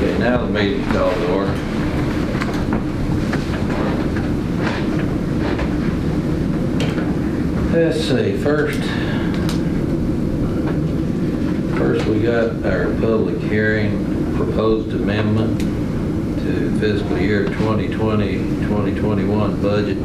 Okay, now the meeting's called to order. Let's see, first we got our public hearing, proposed amendment to fiscal year 2020-2021 budget.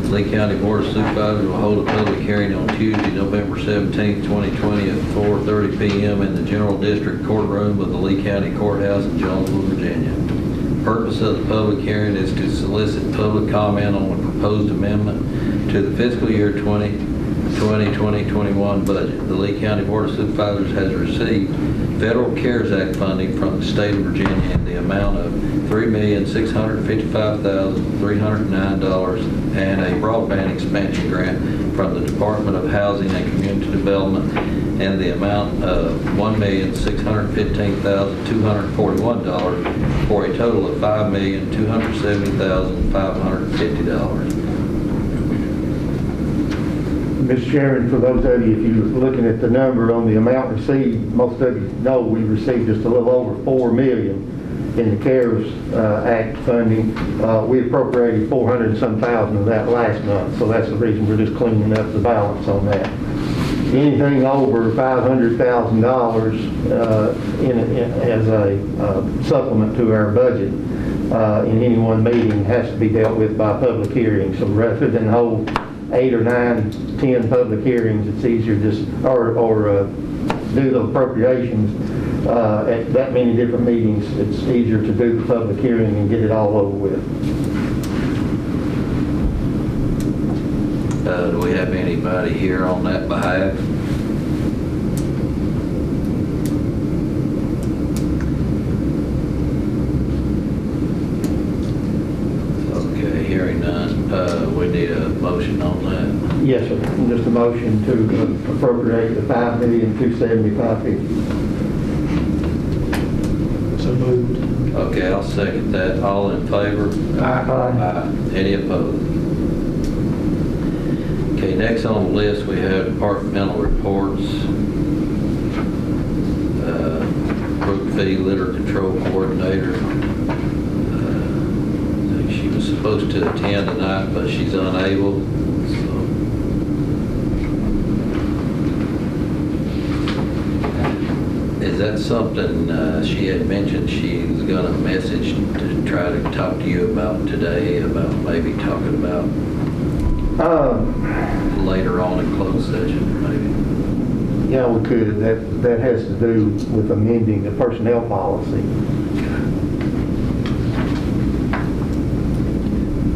Lee County Board of Supervisors will hold a public hearing on Tuesday, November 17th, 2020 at 4:30 p.m. in the General District Courtroom of the Lee County Courthouse in Jonesville, Virginia. The purpose of the public hearing is to solicit public comment on the proposed amendment to the fiscal year 2020-2021 budget. The Lee County Board of Supervisors has received Federal CARES Act funding from the state of Virginia in the amount of $3,655,309 and a broadband expansion grant from the Department of Housing and Community Development in the amount of $1,615,241 for a total of $5,270,550. Mr. Chairman, for those of you, if you're looking at the number on the amount received, most of you know we received just a little over $4 million in the CARES Act funding. We appropriated 400 and some thousand of that last month, so that's the reason we're just cleaning up the balance on that. Anything over $500,000 as a supplement to our budget in any one meeting has to be dealt with by public hearing. So rather than hold 8 or 9, 10 public hearings, it's easier just, or do the appropriations at that many different meetings. It's easier to do the public hearing and get it all over with. Do we have anybody here on that behalf? Okay, hearing none. We need a motion on that. Yes, sir. Just a motion to appropriate the $5,270,550. So moved. Okay, I'll second that. All in favor? Aye. Any opposed? Okay, next on the list we have departmental reports. Brookfield Litter Control Coordinator. I think she was supposed to attend tonight, but she's unable. Is that something she had mentioned she was going to message to try to talk to you about today, about maybe talking about later on in closed session, maybe? Yeah, we could. That has to do with amending the personnel policy.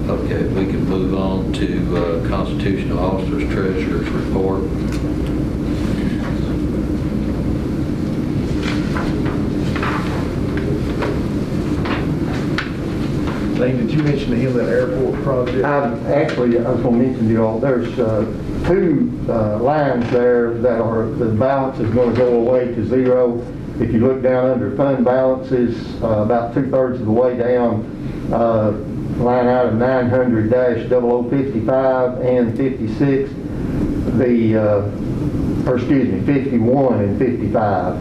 Okay, we can move on to Constitutional Officers Treasurer's Report. Did you mention the Inland Airport project? I was going to mention to you all, there's two lines there that are, the balance is going to go away to zero. If you look down under fund balances, about 2/3 of the way down, line item 900-0055 and 56, 51 and 55.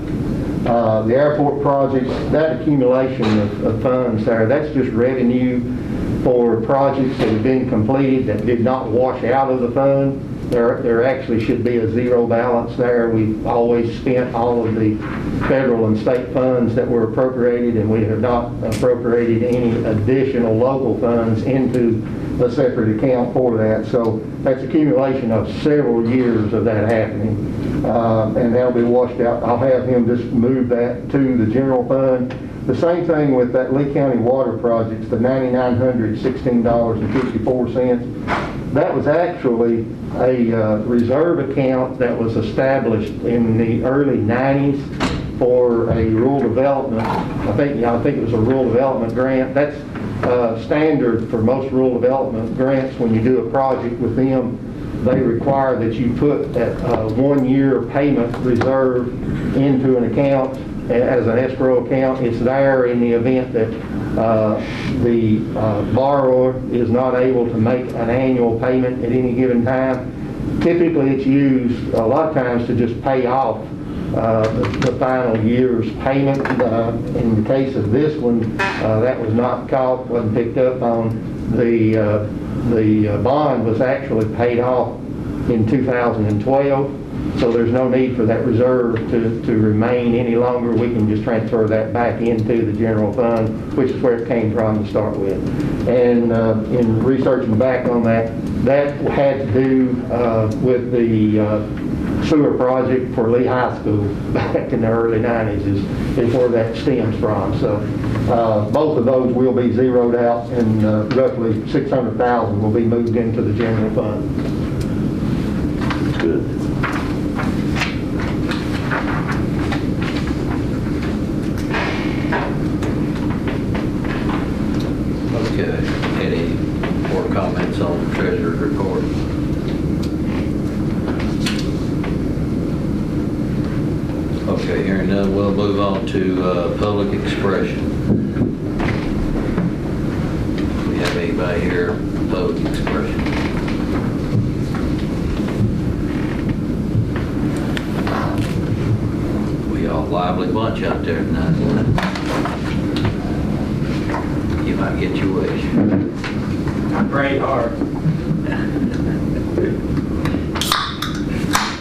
The airport projects, that accumulation of funds there, that's just revenue for projects that have been completed that did not wash out of the fund. There actually should be a zero balance there. We've always spent all of the federal and state funds that were appropriated, and we have not appropriated any additional local funds into a separate account for that. So that's accumulation of several years of that happening. And that'll be washed out. I'll have him just move that to the general fund. The same thing with that Lee County water projects, the $9,916.54. That was actually a reserve account that was established in the early 90s for a rural development. I think it was a rural development grant. That's standard for most rural development grants. When you do a project with them, they require that you put that 1-year payment reserve into an account as an escrow account. It's there in the event that the borrower is not able to make an annual payment at any given time. Typically it's used a lot of times to just pay off the final year's payment. In the case of this one, that was not caught, wasn't picked up on. The bond was actually paid off in 2012. So there's no need for that reserve to remain any longer. We can just transfer that back into the general fund, which is where it came from to start with. And in researching back on that, that had to do with the sewer project for Lee High School back in the early 90s is where that stems from. So both of those will be zeroed out, and roughly $600,000 will be moved into the general fund. Good. Okay, any more comments on the treasurer's report? Okay, hearing none, we'll move on to public expression. Do we have anybody here, public expression? We all lively bunch out there tonight. You might get your wish. I prayed hard.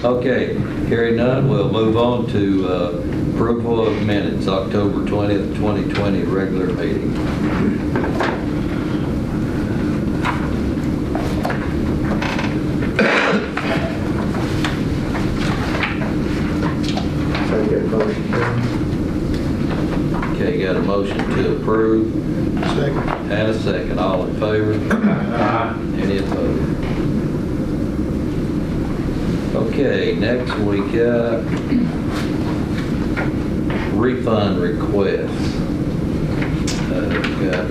Okay, hearing none, we'll move on to approval of minutes, October 20th, 2020, regular meeting. Take that motion, Chairman. Okay, got a motion to approve Second. and a second. All in favor? Any opposed? Okay, next we got refund requests. We've got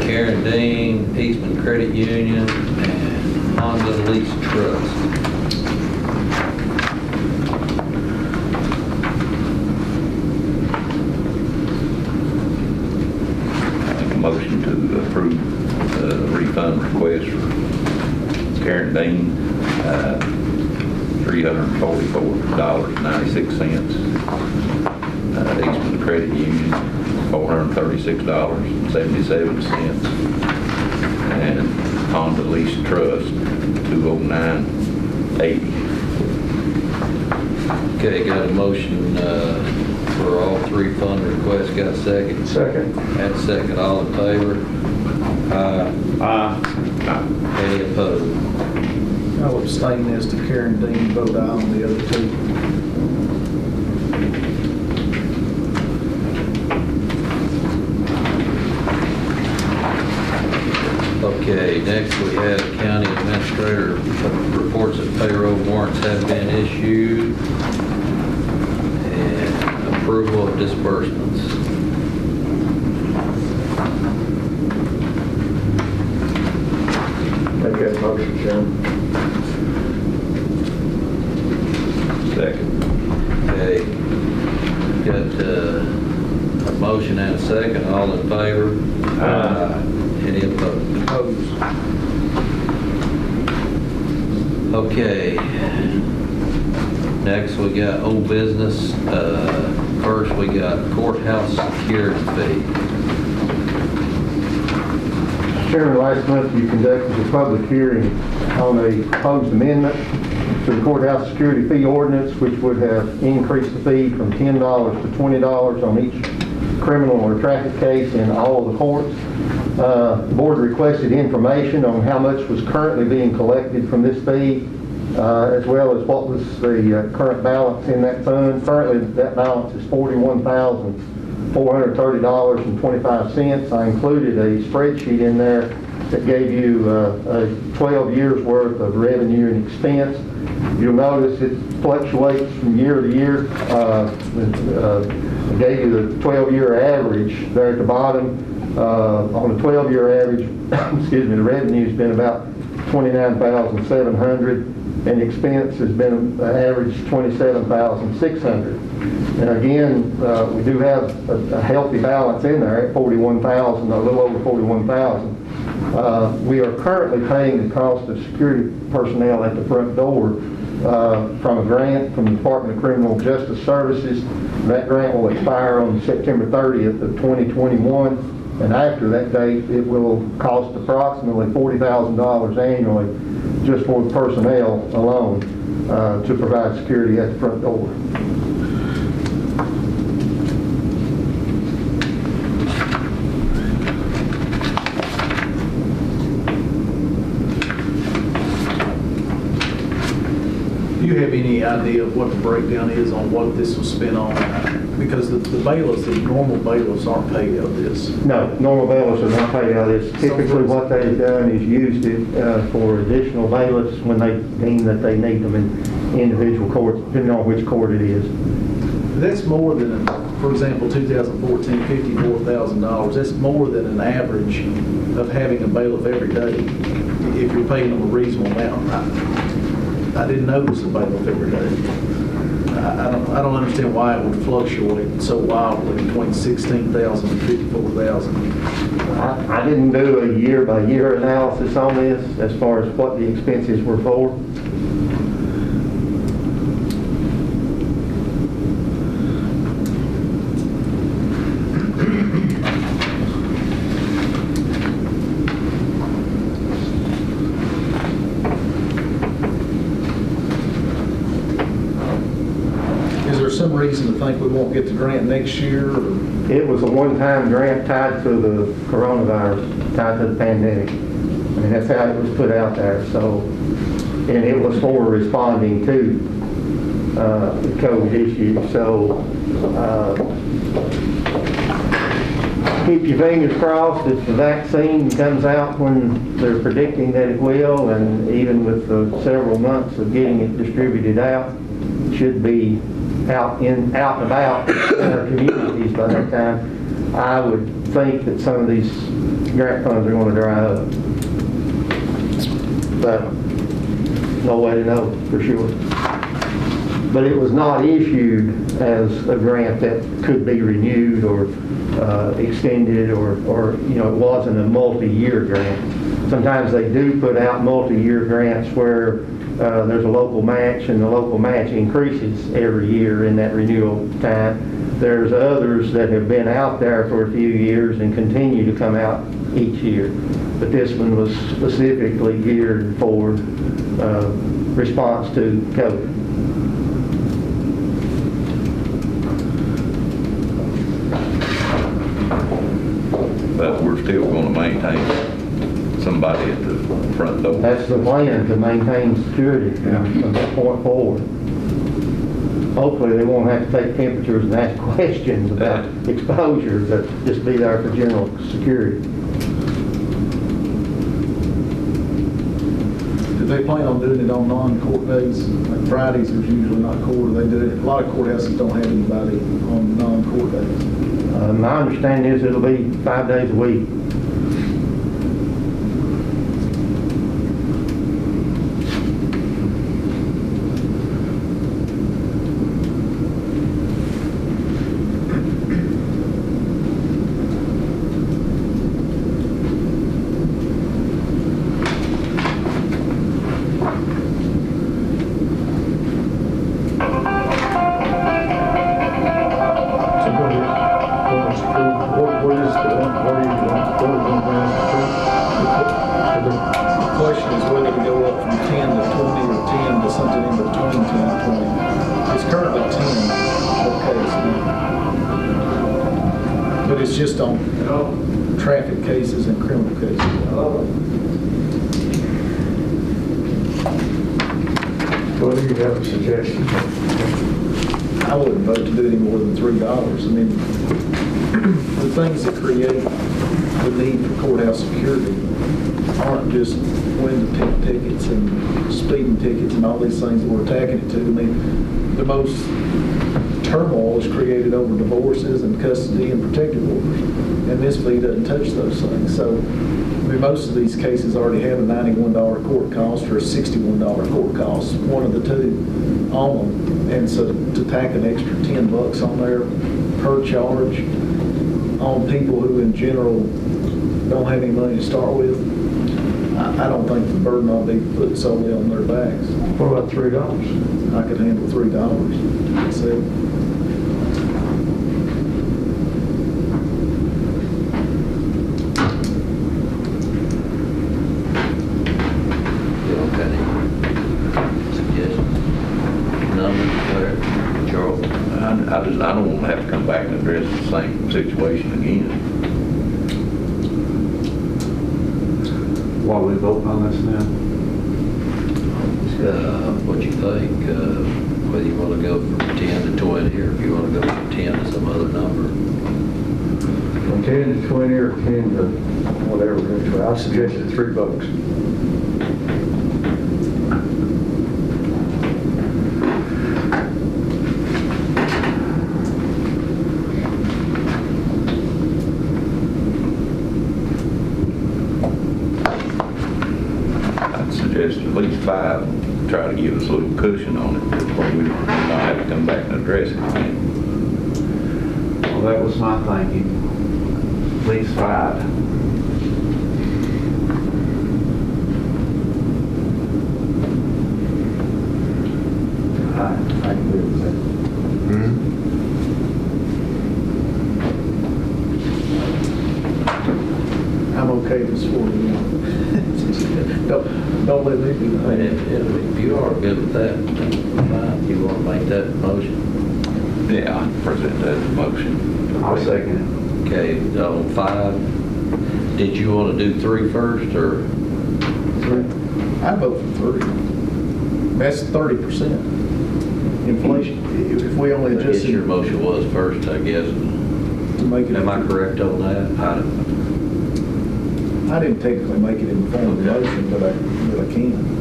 Karen Dean, Eastman Credit Union, and Honda Lease Trust. Make a motion to approve the refund request for Karen Dean, $344.96. Eastman Credit Union, $436.77. And Honda Lease Trust, $209.80. Okay, got a motion for all three fund requests. Got a second? Second. And a second. All in favor? Any opposed? I'll abstain as to Karen Dean, vote aye on the other two. Okay, next we have county administrator reports that payroll warrants have been issued and approval of disbursements. Take that motion, Chairman. Second. Okay, got a motion and a second. All in favor? Any opposed? Opposed. Okay. Next, we got old business. First, we got courthouse security fee. Chairman, last month you conducted a public hearing on a proposed amendment to the courthouse security fee ordinance, which would have increased the fee from $10 to $20 on each criminal or traffic case in all of the courts. The board requested information on how much was currently being collected from this fee, as well as what was the current balance in that fund. Currently, that balance is $41,430.25. I included a spreadsheet in there that gave you 12 years worth of revenue and expense. You'll notice it fluctuates from year to year. I gave you the 12-year average there at the bottom. On a 12-year average, excuse me, the revenue's been about $29,700, and expense has been average $27,600. And again, we do have a healthy balance in there at $41,000, a little over $41,000. We are currently paying the cost of security personnel at the front door, from a grant from the Department of Criminal Justice Services. That grant will expire on September 30th of 2021, and after that date, it will cost approximately $40,000 annually just for the personnel alone to provide security at the front door. Do you have any idea of what the breakdown is on what this was spent on? Because the bailiffs, the normal bailiffs aren't paid out of this. No, normal bailiffs are not paid out of this. Typically, what they've done is used it for additional bailiffs when they deem that they need them in individual courts, depending on which court it is. That's more than, for example, 2014, $54,000. That's more than an average of having a bailiff every day if you're paying them a reasonable amount. I didn't notice a bailiff every day. I don't understand why it would fluctuate so wildly between $16,000 and $54,000. I didn't do a year-by-year analysis on this as far as what the expenses were for. Is there some reason to think we won't get the grant next year? Or? It was a one-time grant tied to the coronavirus, tied to the pandemic. I mean, that's how it was put out there. So, and it was for responding to the COVID issue. So, keep your fingers crossed if the vaccine comes out when they're predicting that it will, and even with the several months of getting it distributed out, it should be out and about in our communities by that time. I would think that some of these grant funds are going to dry up, but no way to know for sure. But it was not issued as a grant that could be renewed or extended, or you know, it wasn't a multi-year grant. Sometimes they do put out multi-year grants where there's a local match, and the local match increases every year in that renewal time. There's others that have been out there for a few years and continue to come out each year. But this one was specifically geared for response to COVID. But we're still going to maintain somebody at the front door. That's the plan, to maintain security from that point forward. Hopefully they won't have to take temperatures and ask questions about exposure, but just be there for general security. Do they plan on doing it on non-court days? Like Fridays is usually not court. They do it. A lot of courthouses don't have anybody on non-court days. My understanding is it'll be 5 days a week. The question is whether to go up from 10 to 20 or 10 to something in between 10 and 20. It's currently 10 cases now. But it's just on traffic cases and criminal cases. What do you have a suggestion? I wouldn't vote to do any more than $3. I mean, the things that create the need for courthouse security aren't just window tint tickets and speeding tickets and all these things that we're attacking it to. I mean, the most turmoil is created over divorces and custody and protective orders, and this fee doesn't touch those things. So, I mean, most of these cases already have a $91 court cost or a $61 court cost, one of the two on them. And so to tack an extra $10 on there per charge on people who in general don't have any money to start with, I don't think the burden ought to be put solely on their backs. What about $3? I could handle $3 myself. You okay? Suggestions? Numbers, Claire? Charles? I don't want to have to come back and address the same situation again. While we voting on this now? What you think, whether you want to go from 10 to 20, or if you want to go from 10 to some other number. From 10 to 20 or 10 to whatever. I suggested $3. I'd suggest at least 5, try to give us a little cushion on it, before we not have to come back and address it again. Well, that was my thinking. At least 5. I agree with that. I'm okay if it's 41. Don't let me be I mean, the if you are good with that, then fine. You want to make that motion? Yeah, I'd present that as a motion. I'll second Okay, on 5, did you want to do 3 first, or? I vote for 3. That's 30% inflation. If we only I guess adjusted your motion was first, I guess. to make it. Am I correct on that? I didn't technically make it in the form of a motion, but I can.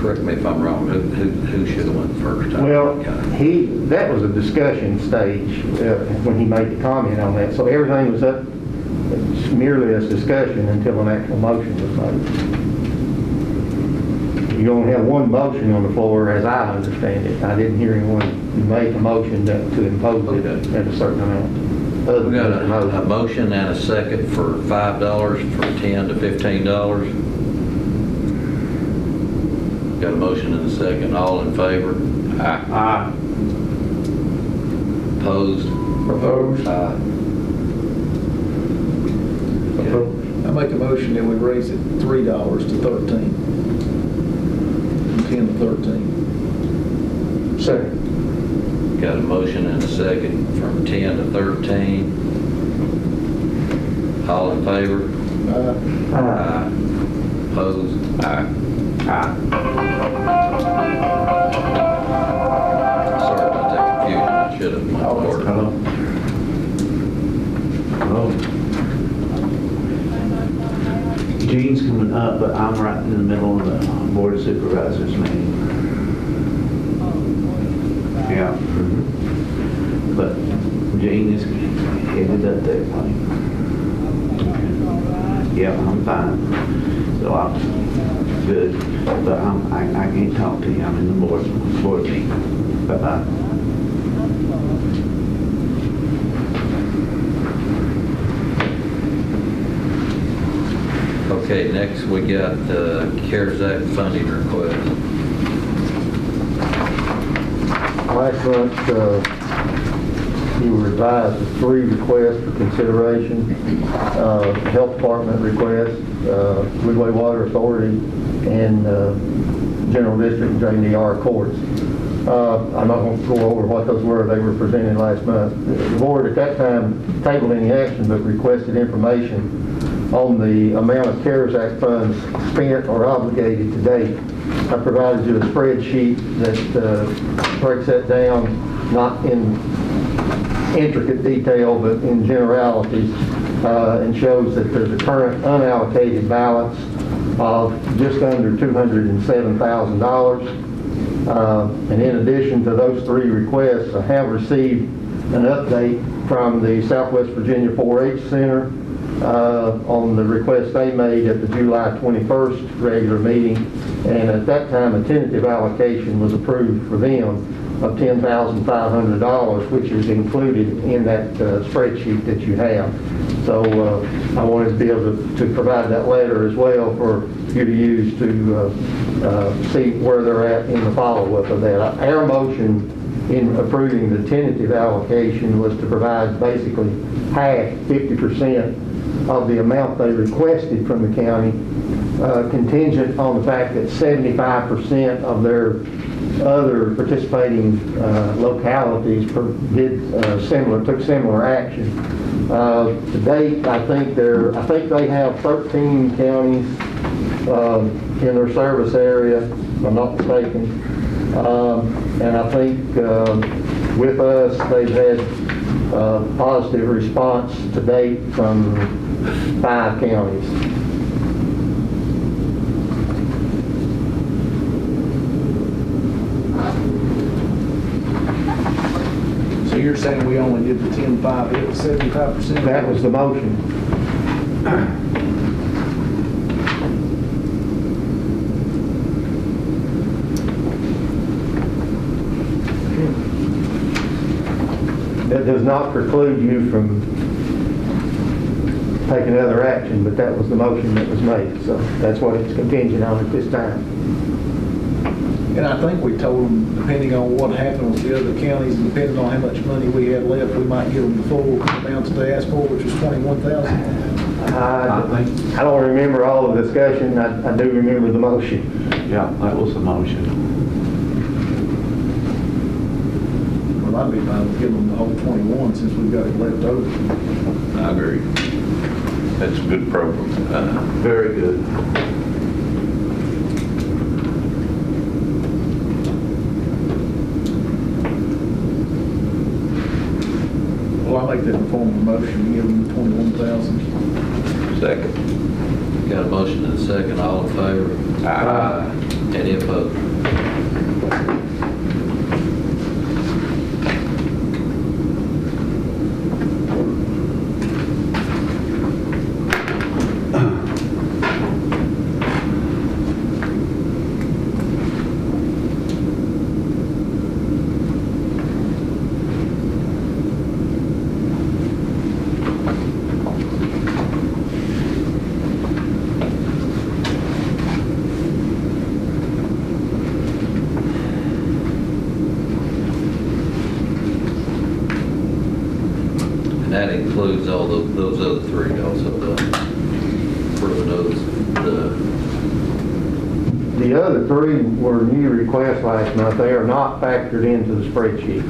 Correct me if I'm wrong, who should have went first? Well, that was a discussion stage when he made the comment on that. So everything was up merely as discussion until an actual motion was made. You only have one motion on the floor, as I understand it. I didn't hear anyone make a motion to impose it at a certain amount. We got a motion and a second for $5, from 10 to $15. Got a motion and a second. All in favor? Aye. Aye. Opposed? Opposed. Aye. I make a motion that we raise it $3 to 13. From 10 to 13. Second. Got a motion and a second from 10 to 13. All in favor? Aye. Opposed? Aye. Aye. Sorry about that confusion. I should have went forward. Hello. Hello. Gene's coming up, but I'm right in the middle of the Board of Supervisors meeting. Yeah. But Gene is headed up that way. Yeah, I'm fine. So I'm good, but I can't talk to you. I'm in the board meeting. Bye-bye. Okay, next we got the CARES Act funding request. Last month, you were advised of 3 requests for consideration. Health Department request, Woodway Water Authority, and General District and JDR courts. I'm not going to go over what those were. They were presented last month. The board at that time tabled any action but requested information on the amount of CARES Act funds spent or obligated to date. I provided you a spreadsheet that breaks that down, not in intricate detail, but in generalities, and shows that there's a current unallocated balance of just under $207,000. And in addition to those 3 requests, I have received an update from the Southwest Virginia 4-H Center on the request they made at the July 21st regular meeting, and at that time a tentative allocation was approved for them of $10,500, which is included in that spreadsheet that you have. So I wanted to be able to provide that letter as well for you to use to see where they're at in the follow-up of that. Our motion in approving the tentative allocation was to provide basically half, 50% of the amount they requested from the county, contingent on the fact that 75% of their other participating localities took similar action. To date, I think they have 13 counties in their service area, if I'm not mistaken. And I think with us, they've had positive response to date from 5 counties. So you're saying we only did the 10-5, hit the 75%? That was the motion. That does not preclude you from taking other action, but that was the motion that was made. So that's what it's contingent on at this time. And I think we told them, depending on what happened with the other counties, and depending on how much money we had left, we might give them the full amount that they asked for, which was $21,000. I don't remember all the discussion. I do remember the motion. Yeah, that was the motion. Well, I'd be fine with giving them the whole 21 since we've got it left over. I agree. That's a good program. Very good. Well, I'll make that in form of a motion, give them the 21,000. Second. Got a motion and a second, all in favor? Aye. Any opposed? That includes all those other 3 also, for those, The other 3 were new requests last month. They are not factored into the spreadsheet.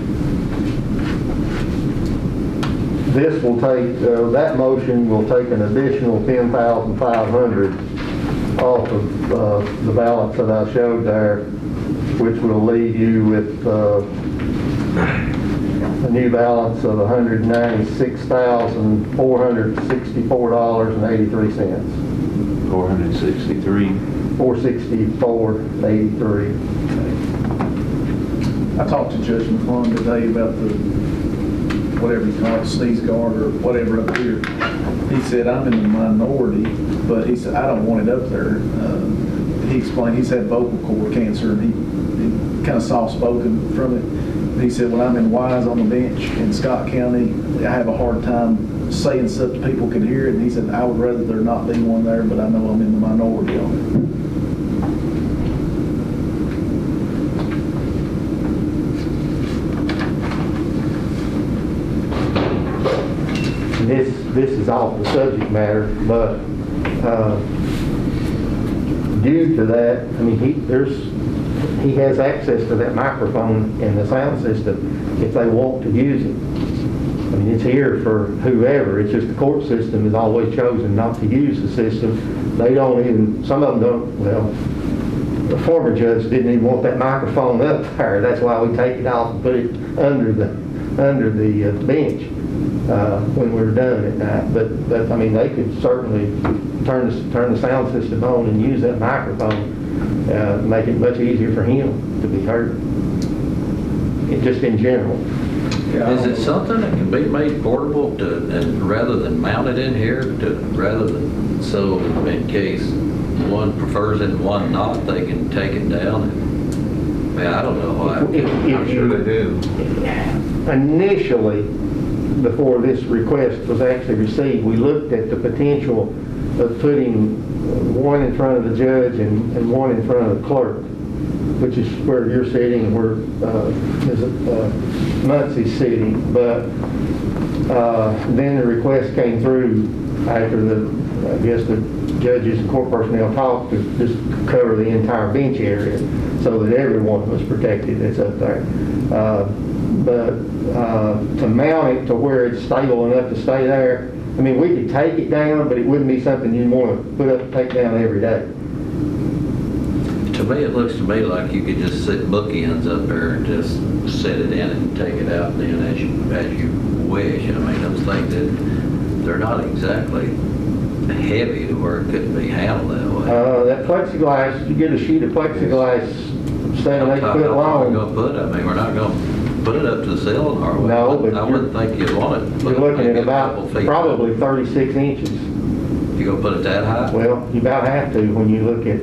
This will take, that motion will take an additional 10,500 off of the balance that I showed there, which will leave you with a new balance of $196,464.83. 463. $464.83. I talked to Judge McClung today about the, whatever you call it, sneeze guard or whatever up here. He said, I'm in the minority, but he said, I don't want it up there. He explained he's had vocal cord cancer, and he kind of soft-spoken from it. He said, when I'm in Wise on the bench in Scott County, I have a hard time saying stuff that people can hear it. And he said, I would rather there not be one there, but I know I'm in the minority on it. And this is off the subject matter, but due to that, I mean, he has access to that microphone and the sound system if they want to use it. I mean, it's here for whoever. It's just the court system has always chosen not to use the system. They don't even, some of them don't, well, the former judge didn't even want that microphone up there. That's why we take it off and put it under the bench when we're done at night. But I mean, they could certainly turn the sound system on and use that microphone. Make it much easier for him to be heard, just in general. is it something that can be made portable and rather than mount it in here, so in case one prefers it and one not, they can take it down? Man, I don't know why. I'm Sure they do. Initially, before this request was actually received, we looked at the potential of putting one in front of the judge and one in front of the clerk, which is where you're sitting and where Muncie's sitting. But then the request came through after I guess the judges and court personnel talked to just cover the entire bench area so that everyone was protected that's up there. But to mount it to where it's stable enough to stay there, I mean, we could take it down, but it wouldn't be something you'd want to put up, take down every day. To me, it looks to me like you could just sit bookends up there and just set it in and take it out then as you wish. I mean, those things they're not exactly heavy to where it couldn't be handled that way. That plexiglass, you get a sheet of plexiglass 7-8 foot We're long. going to put, I mean, we're not going to put it up to the ceiling, are we? No, but I wouldn't think you'd want it. You're looking at Maybe a about couple feet. probably 36 inches. You gonna put it that high? Well, you about have to when you look at.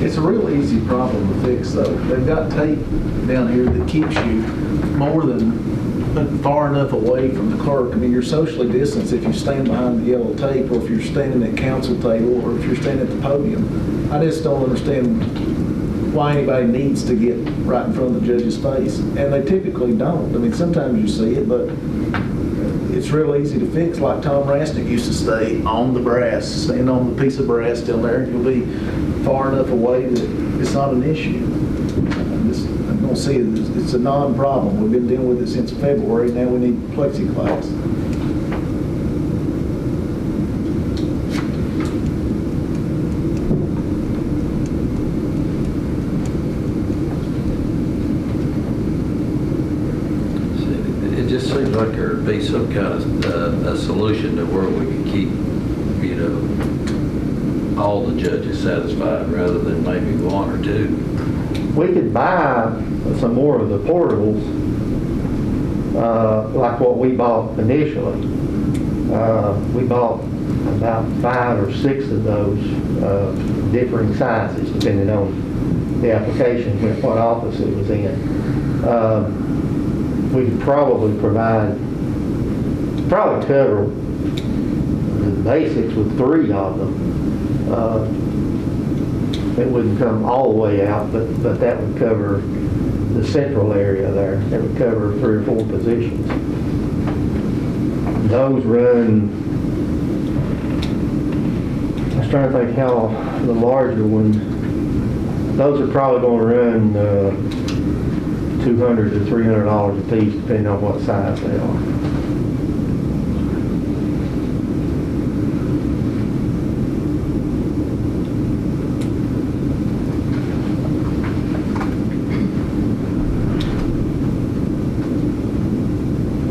It's a real easy problem to fix, though. They've got tape down here that keeps you more than far enough away from the clerk. I mean, you're socially distanced if you stand behind the yellow tape, or if you're standing at council table, or if you're standing at the podium. I just don't understand why anybody needs to get right in front of the judge's face, and they typically don't. I mean, sometimes you see it, but it's real easy to fix, like Tom Rasnick used to stay on the brass, stand on the piece of brass down there, and you'll be far enough away that it's not an issue. I don't see it, it's a non-problem. We've been dealing with it since February, now we need plexiglass. It just seems like there'd be some kind of a solution to where we could keep, all the judges satisfied rather than maybe one or two. We could buy some more of the portables, like what we bought initially. We bought about 5 or 6 of those, differing sizes depending on the application, what office it was in. We could probably cover the basics with 3 of them. It wouldn't come all the way out, but that would cover the central area there. It would cover 3 or 4 positions. Those run, I was trying to think how the larger ones, those are probably going to run $200 to $300 a piece, depending on what size they are.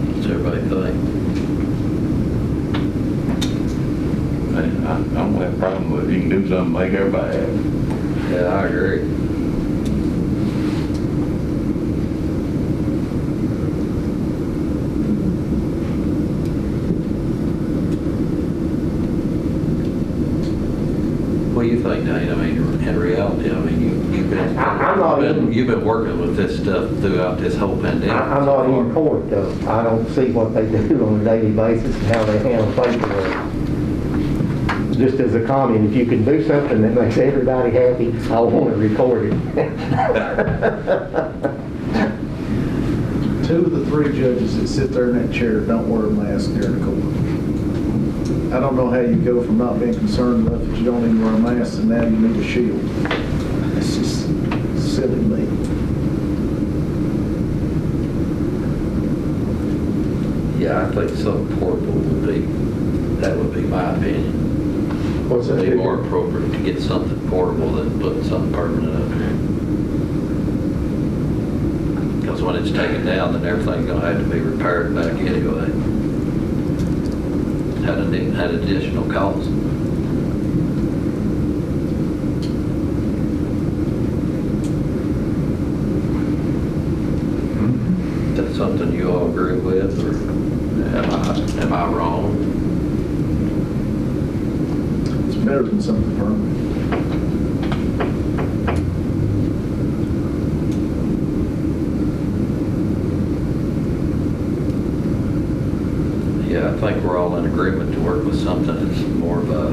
What's everybody think? I don't have a problem with it. You can do something, make everybody happy. Yeah, I agree. What do you think, Dane? I mean, in reality, I mean, you've been working with this stuff throughout this whole pandemic. I'm not in court though. I don't see what they do on a daily basis and how they handle paperwork. Just as a comment, if you can do something that makes everybody happy, I want it recorded. 2 of the 3 judges that sit there in that chair don't wear a mask during the court. I don't know how you go from not being concerned enough that you don't even wear a mask and now you need a shield. It's just silly to me. Yeah, I think something portable that would be my opinion. What's that? It'd be more appropriate to get something portable than put something permanent up here. Because when it's taken down, then everything's gonna have to be repaired back anyway. Had additional cost. That's something you all agree with, or am I wrong? better than something permanent. Yeah, I think we're all in agreement to work with something that's more of a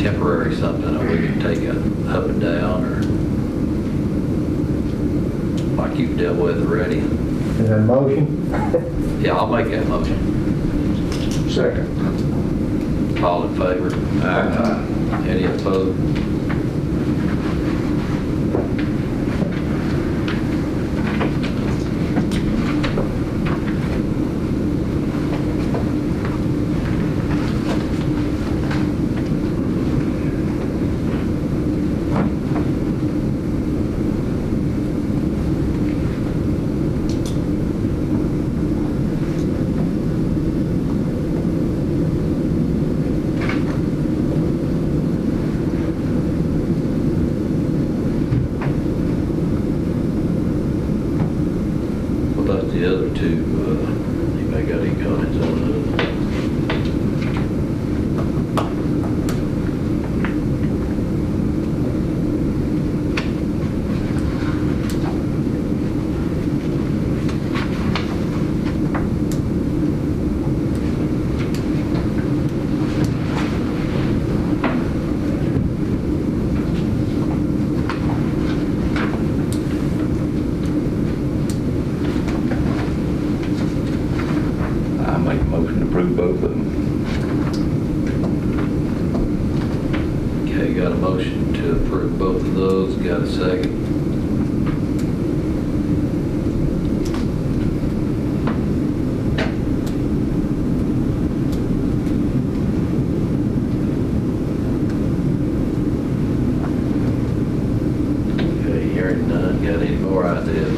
temporary something that we can take it up and down, or like you've dealt with already. Is that a motion? Yeah, I'll make that motion. Second. All in favor? Aye. Any opposed? What about the other two? Anybody got any comments on those? I make a motion to approve both of them. Okay, got a motion to approve both of those. Got a second? Okay, hearing none. Got any more ideas?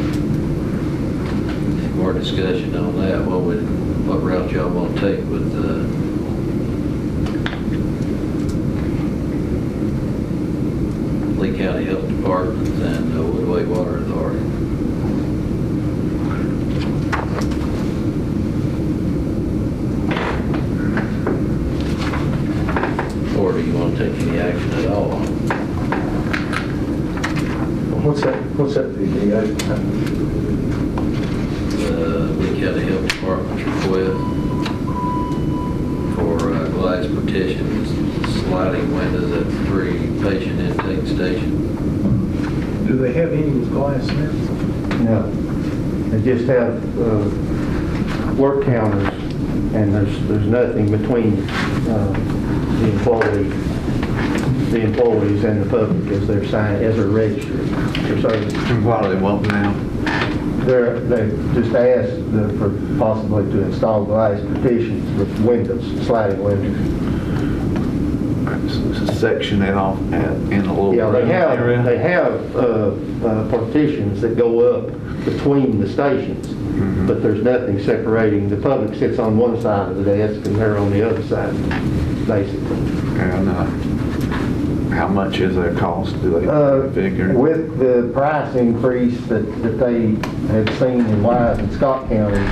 Any more discussion on that? What route y'all want to take with Lee County Health Department and Woodway Water Authority? Or do you want to take any action at all? What's that fee? Lee County Health Department's request for glass partitions, sliding windows at the 3 patient intake stations. Do they have any with glass now? No. They just have work counters, and there's nothing between the employees and the public as they're signed, as they're registered for service. What do they want now? They just asked for possibly to install glass partitions with windows, sliding windows. Section it off in a little Yeah, they area. have partitions that go up between the stations, but there's nothing separating. The public sits on one side of the desk and they're on the other side, basically. And how much is their cost? Do they figure? With the price increase that they had seen in Wise and Scott County,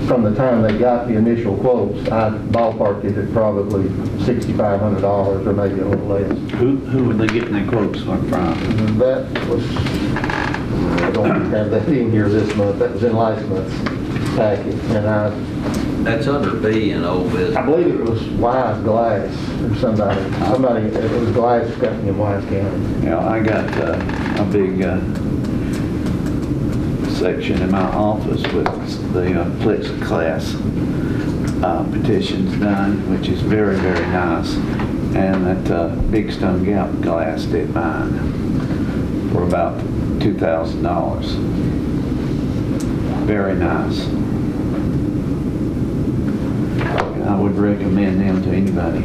from the time they got the initial quotes, I ballparked it at probably $6,500 or maybe a little less. Who were they getting their quotes from? That was, I don't have that in here this month, that was in last month's packet, and That's under B in old business. I believe it was Wise Glass or somebody, it was Glass Company in Wise County. Yeah, I got a big section in my office with the plexiglass petitions done, which is very, very nice. And that Big Stone Gap Glass did mine for about $2,000. Very nice. And I would recommend them to anybody.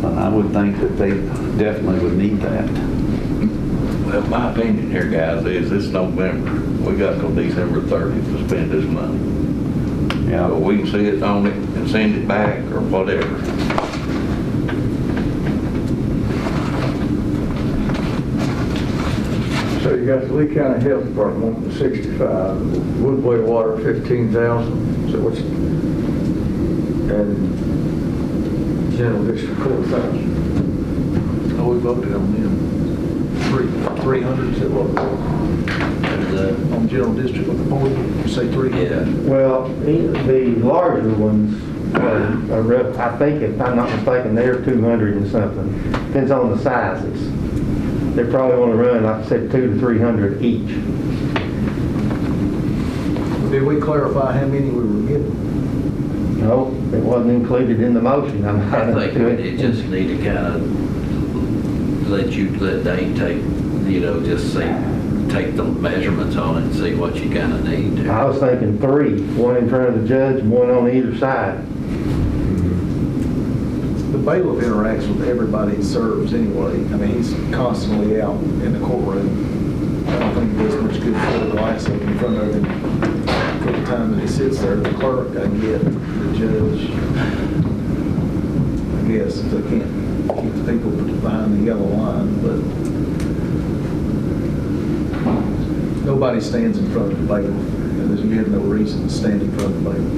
I would think that they definitely would need that. Well, My opinion here, guys, is it's November. We got till December 30th to spend this money. Yeah. So we can see it on it and send it back or whatever. So you got the Lee County Health Department wanting 65, Woodway Water 15,000, so what's, and General District 4,000. Oh, we voted on them. 300, is that what it was? On general district with the board, you say 300? Yeah. Well, the larger ones are rough, I think if I'm not mistaken, they're 200 and something. Depends on the sizes. They probably want to run, like I said, 200 to 300 each. Did we clarify how many we were getting? No, it wasn't included in the motion. I think we just need to kind of let Dane take, just take the measurements on it and see what you kind of need to. I was thinking 3, one in front of the judge and one on either side. The bailiff interacts with everybody he serves anyway. I mean, he's constantly out in the courtroom. I don't think it does much good to put a glass up in front of him for the time that he sits there. The clerk, I get, the judge, I guess, if they can't keep the people behind the yellow line, but nobody stands in front of the bailiff. We have no reason to stand in front of the bailiff.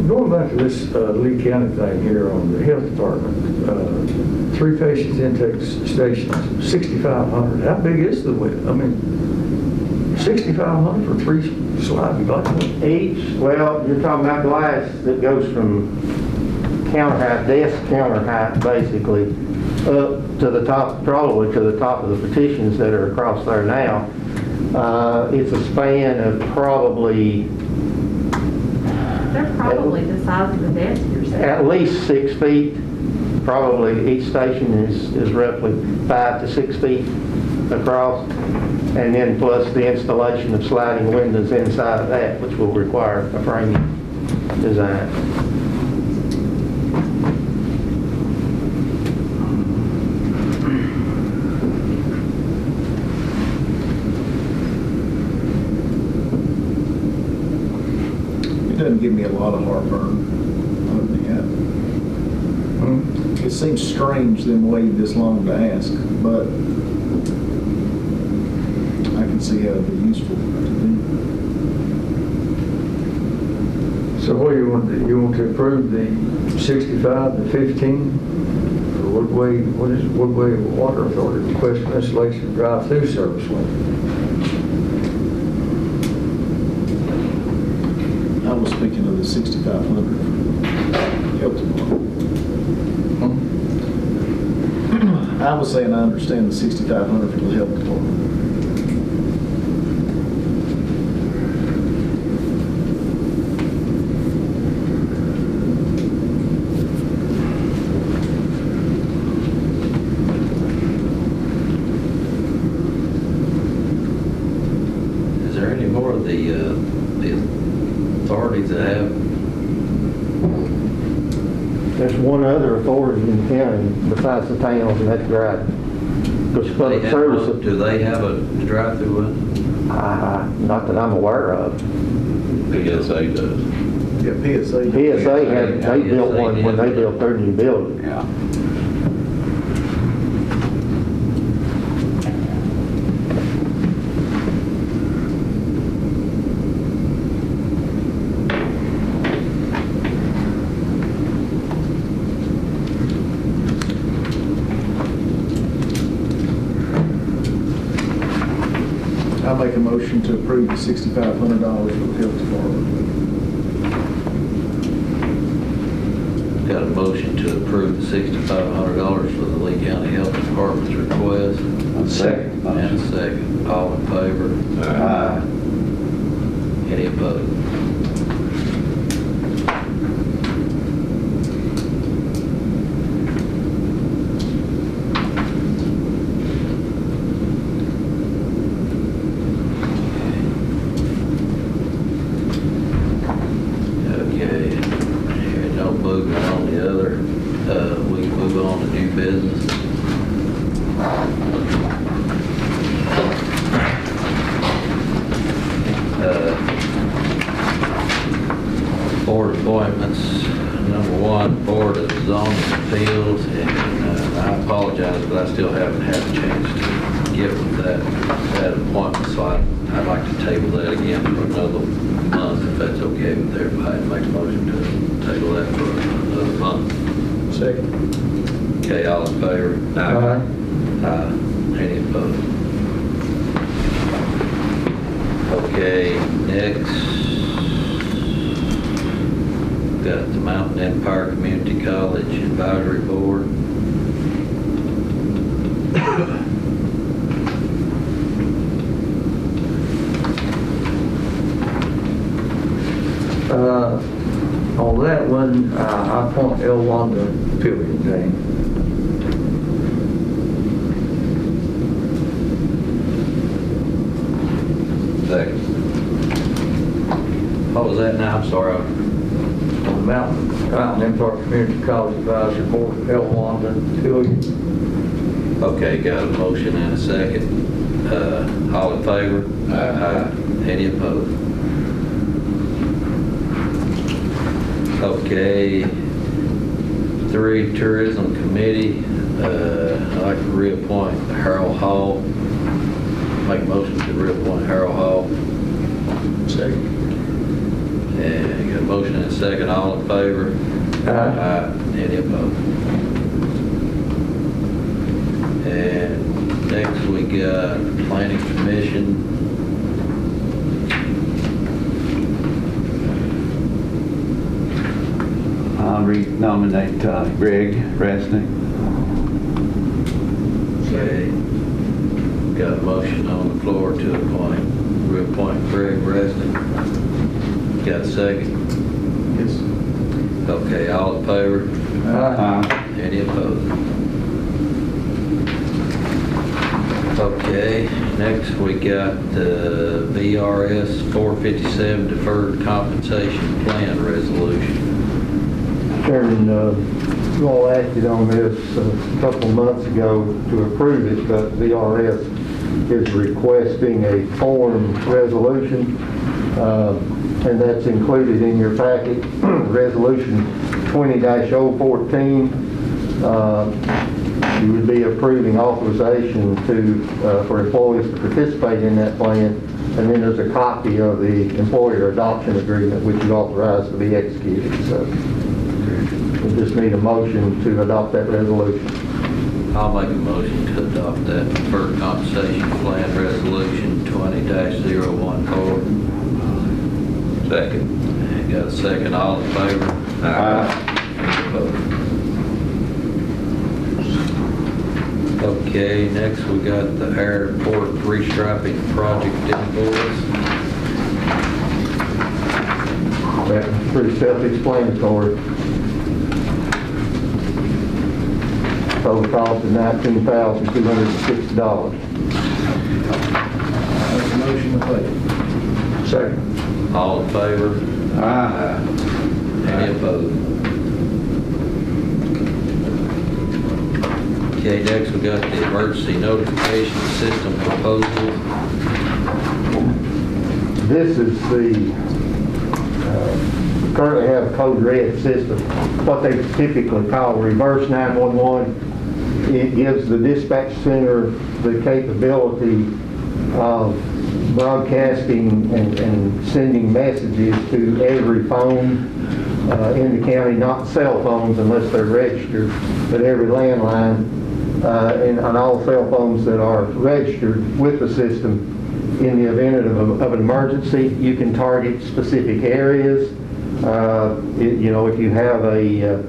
Going back to this Lee County thing here on the health department, 3 patients intake stations, 6,500. How big is the width? I mean, 6,500 for 3 sliding glass? Each, well, you're talking about glass that goes from counter height, desk counter height, basically, up to the top, probably to the top of the partitions that are across there now. It's a span of probably They're probably the size of the desk you're saying. at least 6 feet. Probably each station is roughly 5 to 6 feet across. And then plus the installation of sliding windows inside of that, which will require a framing design. It doesn't give me a lot of heartburn. It seems strange them waiting this long to ask, but I can see how it'd be useful to them. So what do you want? You want to approve the 65 to 15 for Woodway? What is it? Woodway Water Authority request for installation of drive-through service lane? I was speaking of the 6,500 health department. I was saying I understand the 6,500 for the health department. Is there any more of the authorities that have? There's one other authority in the county besides the towns, and that's Dryden. Because public service, Do they have a drive-through one? not that I'm aware of. PSA does. Yeah, PSA. PSA had, they built one when they built their new building. Yeah. I make a motion to approve the $6,500 for the health department. Got a motion to approve the $6,500 for the Lee County Health Department's request. Second. And a second. All in favor? Aye. Any opposed? Okay, moving on the other, we can move on to new business. Board appointments, number one, Board of Zoning Appeals, and I apologize, but I still haven't had a chance to get with that appointment, so I'd like to table that again for another month, if that's okay with everybody. Make a motion to table that for another month. Second. Okay, all in favor? Aye. Aye. Any opposed? Okay, next, got the Mountain Empire Community College Advisory Board. On that one, I appoint L. Wanda Pilkington. Second. What was that now? I'm sorry. On the Mountain Empire Community College Advisory Board, L. Wanda Pilkington. Okay, got a motion and a second. All in favor? Aye. Any opposed? Okay, 3, Tourism Committee, I'd like to reappoint Harold Hall. Make a motion to reappoint Harold Hall. Second. And got a motion and a second, all in favor? Aye. Any opposed? And next we got Planning Commission. I'll re-nominate Greg Resnick. Okay. Got a motion on the floor to reappoint Greg Resnick. Got a second? Yes. Okay, all in favor? Aye. Any opposed? Okay, next we got the VRS 457 Deferred Compensation Plan Resolution. Chairman, you all acted on this a couple of months ago to approve it, but VRS is requesting a form resolution, and that's included in your packet. Resolution 20-014. You would be approving authorization for employees to participate in that plan, and then there's a copy of the employer adoption agreement which you authorize to be executed. So we just need a motion to adopt that resolution. I'll make a motion to adopt that Deferred Compensation Plan Resolution 20-014. Second. And got a second, all in favor? Aye. Any opposed? Okay, next we got the airport restriping project invoice. That's pretty self-explanatory. Total cost of $19,260. Make a motion to pay. Second. All in favor? Aye. Any opposed? Okay, next we got the emergency notification system proposal. This is we currently have a code red system, what they typically call reverse 911. It gives the dispatch center the capability of broadcasting and sending messages to every phone in the county, not cell phones unless they're registered, but every landline and on all cell phones that are registered with the system. In the event of an emergency, you can target specific areas. If you have a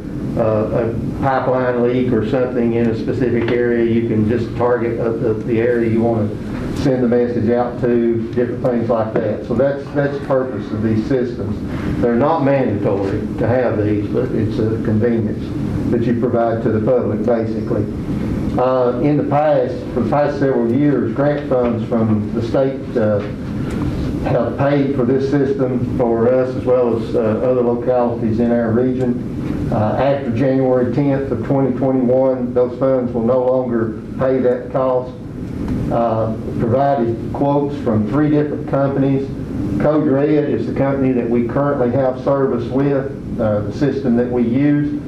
pipeline leak or something in a specific area, you can just target the area you want to send the message out to, different things like that. So that's the purpose of these systems. They're not mandatory to have these, but it's a convenience that you provide to the public, basically. In the past, for the past several years, grant funds from the state have paid for this system for us as well as other localities in our region. After January 10th of 2021, those funds will no longer pay that cost. Provided quotes from 3 different companies. Code Red is the company that we currently have service with, the system that we use.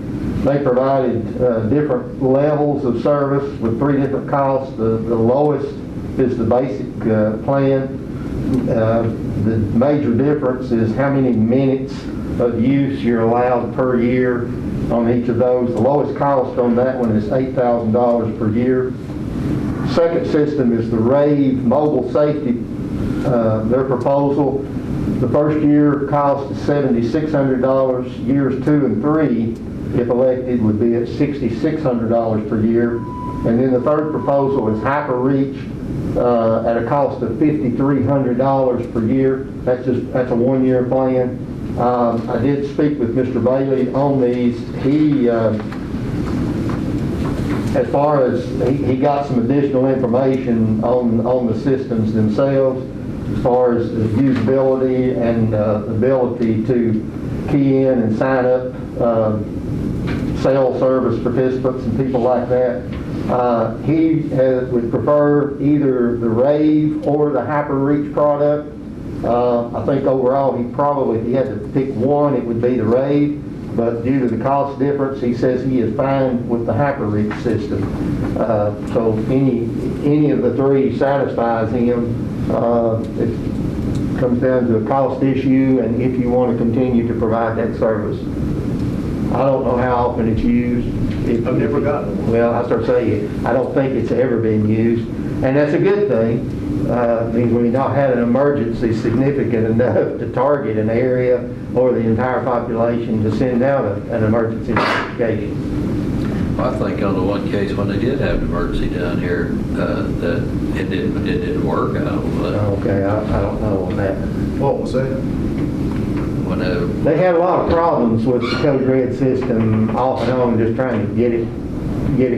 They provided different levels of service with 3 different costs. The lowest is the basic plan. The major difference is how many minutes of use you're allowed per year on each of those. The lowest cost on that one is $8,000 per year. Second system is the RAVE Mobile Safety, their proposal. The first year cost is $7,600. Years 2 and 3, if elected, would be at $6,600 per year. And then the third proposal is HyperReach at a cost of $5,300 per year. That's a 1-year plan. I did speak with Mr. Bailey on these. He, as far as he got some additional information on the systems themselves, as far as the usability and ability to key in and sign up cell service participants and people like that. He would prefer either the RAVE or the HyperReach product. I think overall he probably, if he had to pick one, it would be the RAVE, but due to the cost difference, he says he is fine with the HyperReach system. So any of the 3 satisfies him. It comes down to a cost issue and if you want to continue to provide that service. I don't know how often it's used. I've never gotten one. Well, I start saying, I don't think it's ever been used, and that's a good thing. It means we've not had an emergency significant enough to target an area or the entire population to send out an emergency notification. I think on the one case when they did have an emergency down here, that it didn't work. I don't know. Okay, I don't know on that. What was that? They had a lot of problems with the Code Red system off and on, just trying to get it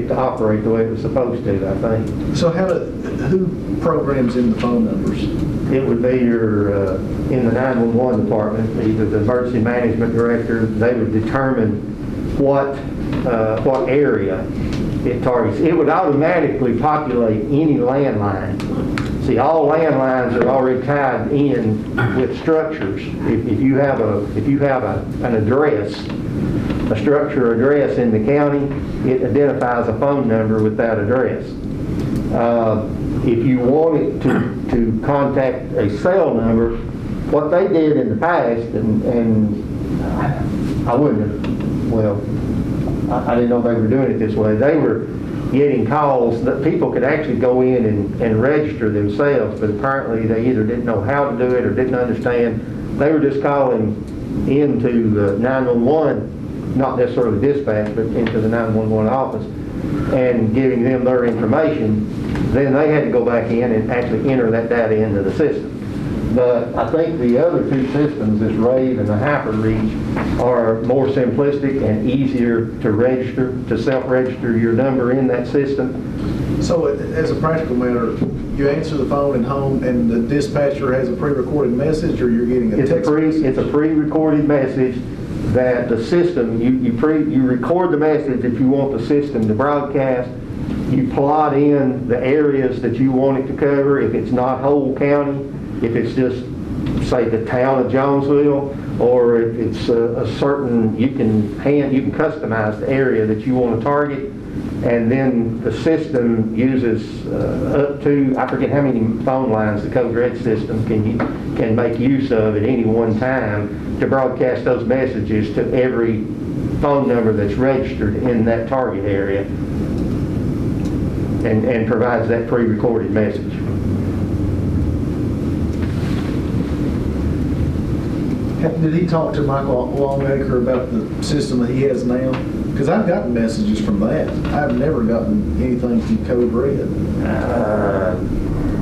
to operate the way it was supposed to, I think. So who programs in the phone numbers? It would be your, in the 911 department, either the emergency management director, they would determine what area it targets. It would automatically populate any landline. See, all landlines are already tied in with structures. If you have an address, a structure or address in the county, it identifies a phone number with that address. If you wanted to contact a cell number, what they did in the past, and I wouldn't have, well, I didn't know they were doing it this way. They were getting calls that people could actually go in and register themselves, but apparently they either didn't know how to do it or didn't understand. They were just calling into 911, not necessarily dispatch, but into the 911 office and giving them their information. Then they had to go back in and actually enter that data into the system. But I think the other 2 systems, this RAVE and the HyperReach, are more simplistic and easier to register, to self-register your number in that system. So as a practical matter, you answer the phone at home and the dispatcher has a pre-recorded message, or you're getting a text message? It's a pre-recorded message that the system, you record the message that you want the system to broadcast. You plot in the areas that you want it to cover. If it's not whole county, if it's just, say, the town of Jonesville, or if it's a certain, you can customize the area that you want to target, and then the system uses up to, I forget how many phone lines the Code Red system can make use of at any one time to broadcast those messages to every phone number that's registered in that target area, and provides that pre-recorded message. Did he talk to Michael Longacre about the system that he has now? Because I've gotten messages from that. I've never gotten anything from Code Red.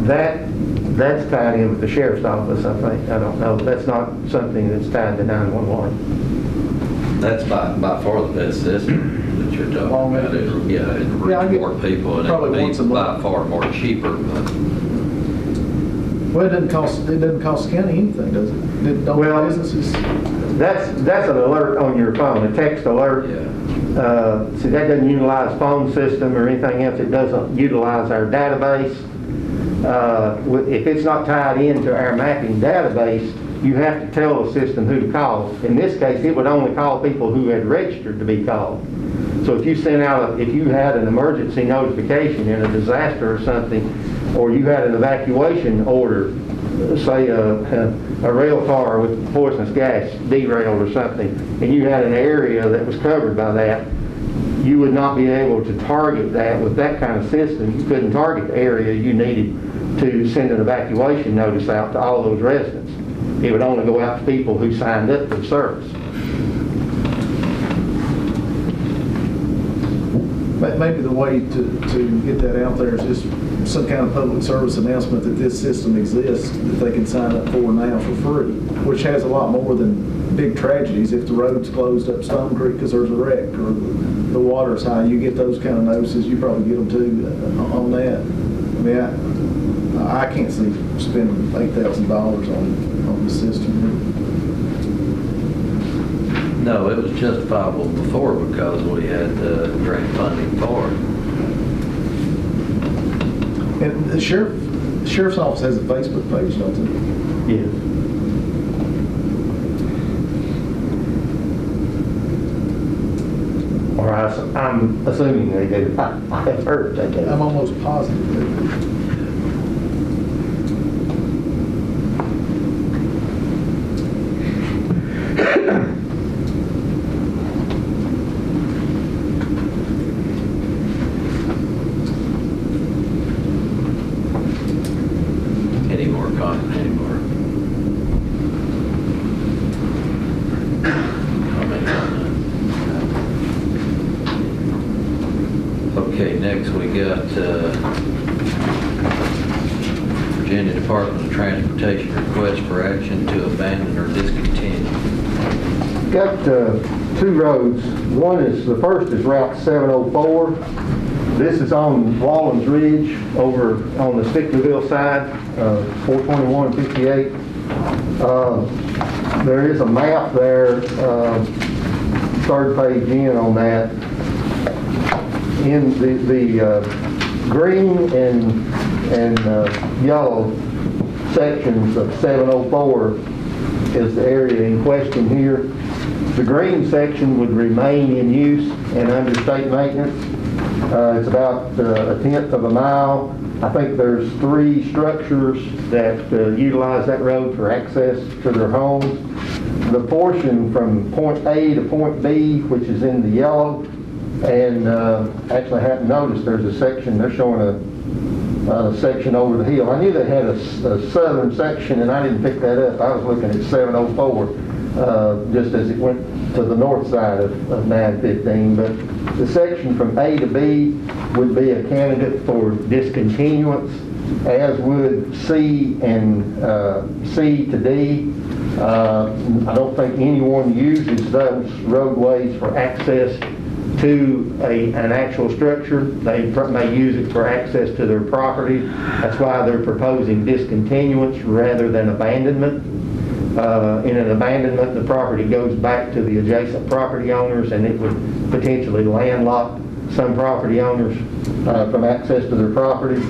That's tied in with the sheriff's office, I think. I don't know. That's not something that's tied to 911. That's by far the best system that you're talking about. It I reach get more people and probably it once a would be by month. far more cheaper. But Well, it doesn't cost the county anything, does it? Don't Well, businesses? That's an alert on your phone, a text alert. See, that doesn't utilize phone system or anything else. It doesn't utilize our database. If it's not tied into our mapping database, you have to tell the system who to call. In this case, it would only call people who had registered to be called. So if you sent out, if you had an emergency notification in a disaster or something, or you had an evacuation order, say a rail car with poisonous gas derailed or something, and you had an area that was covered by that, you would not be able to target that with that kind of system. You couldn't target the area you needed to send an evacuation notice out to all those residents. It would only go out to people who signed up for the service. Maybe the way to get that out there is just some kind of public service announcement that this system exists that they can sign up for now for free, which has a lot more than big tragedies. If the road's closed up Stone Creek because there's a wreck or the water's high, you get those kind of notices. You probably get them too on that. I mean, I can't see spending $8,000 on the system. No, it was justifiable before because we had grant funding for it. And the sheriff's office has a Facebook page, don't it? Yes. Or I'm assuming they do. I have heard they do. I'm almost positive. Any more comments? Any more comments on that? Okay, next we got Virginia Department of Transportation request for action to abandon or discontinue. Got two roads. One is, the first is Route 704. This is on Wallens Ridge over on the Stickleyville side, 421 and 58. There is a map there, third page in on that. In the green and yellow sections of 704 is the area in question here. The green section would remain in use and under state maintenance. It's about a tenth of a mile. I think there's 3 structures that utilize that road for access to their homes. The portion from point A to point B, which is in the yellow, and actually I haven't noticed there's a section, they're showing a section over the hill. I knew they had a southern section and I didn't pick that up. I was looking at 704 just as it went to the north side of 915. But the section from A to B would be a candidate for discontinuance, as would C and C to D. I don't think anyone uses those roadways for access to an actual structure. They may use it for access to their property. That's why they're proposing discontinuance rather than abandonment. In an abandonment, the property goes back to the adjacent property owners, and it would potentially landlock some property owners from access to their property.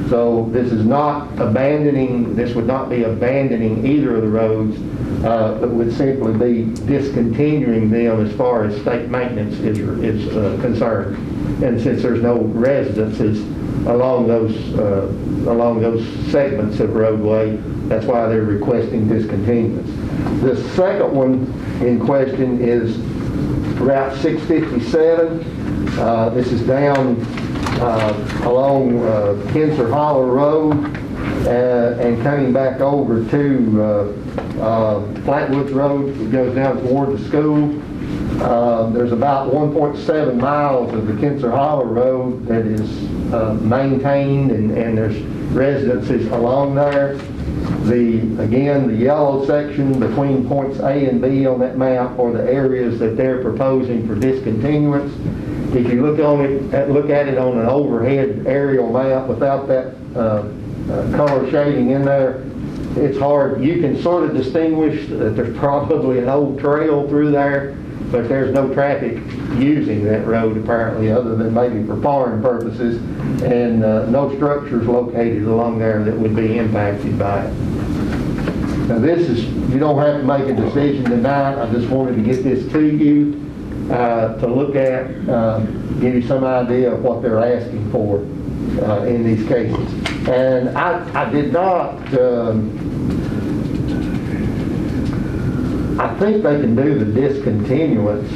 So this is not abandoning, this would not be abandoning either of the roads, but would simply be discontinuing them as far as state maintenance is concerned. And since there's no residences along those segments of roadway, that's why they're requesting discontinuance. The second one in question is Route 657. This is down along Kinser Hollow Road and coming back over to Flatwoods Road. It goes down toward the school. There's about 1.7 miles of the Kinser Hollow Road that is maintained, and there's residences along there. Again, the yellow section between points A and B on that map are the areas that they're proposing for discontinuance. If you look at it on an overhead aerial map without that color shading in there, it's hard, you can sort of distinguish that there's probably an old trail through there, but there's no traffic using that road apparently, other than maybe for farm purposes, and no structures located along there that would be impacted by it. Now this is, you don't have to make a decision tonight, I just wanted to get this to you to look at, give you some idea of what they're asking for in these cases. And I did not, I think they can do the discontinuance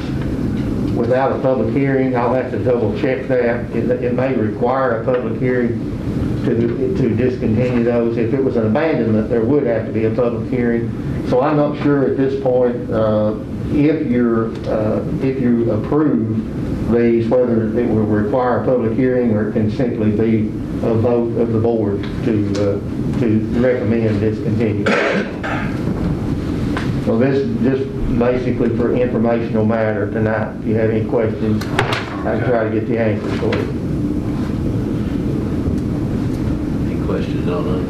without a public hearing. I'll have to double check that. It may require a public hearing to discontinue those. If it was an abandonment, there would have to be a public hearing. So I'm not sure at this point if you approve these, whether it will require a public hearing or it can simply be a vote of the board to recommend discontinue. So this is just basically for informational matter tonight. If you have any questions, I can try to get the answers for you. Any questions on that?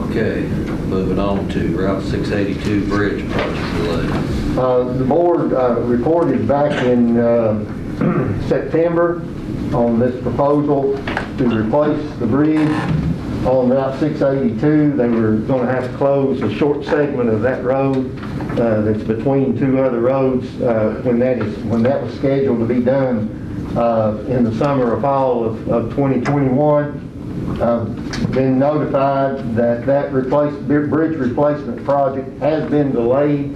Okay, moving on to Route 682 Bridge Project delay. The board reported back in September on this proposal to replace the bridge on Route 682. They were going to have to close a short segment of that road that's between two other roads when that was scheduled to be done in the summer or fall of 2021. Been notified that bridge replacement project has been delayed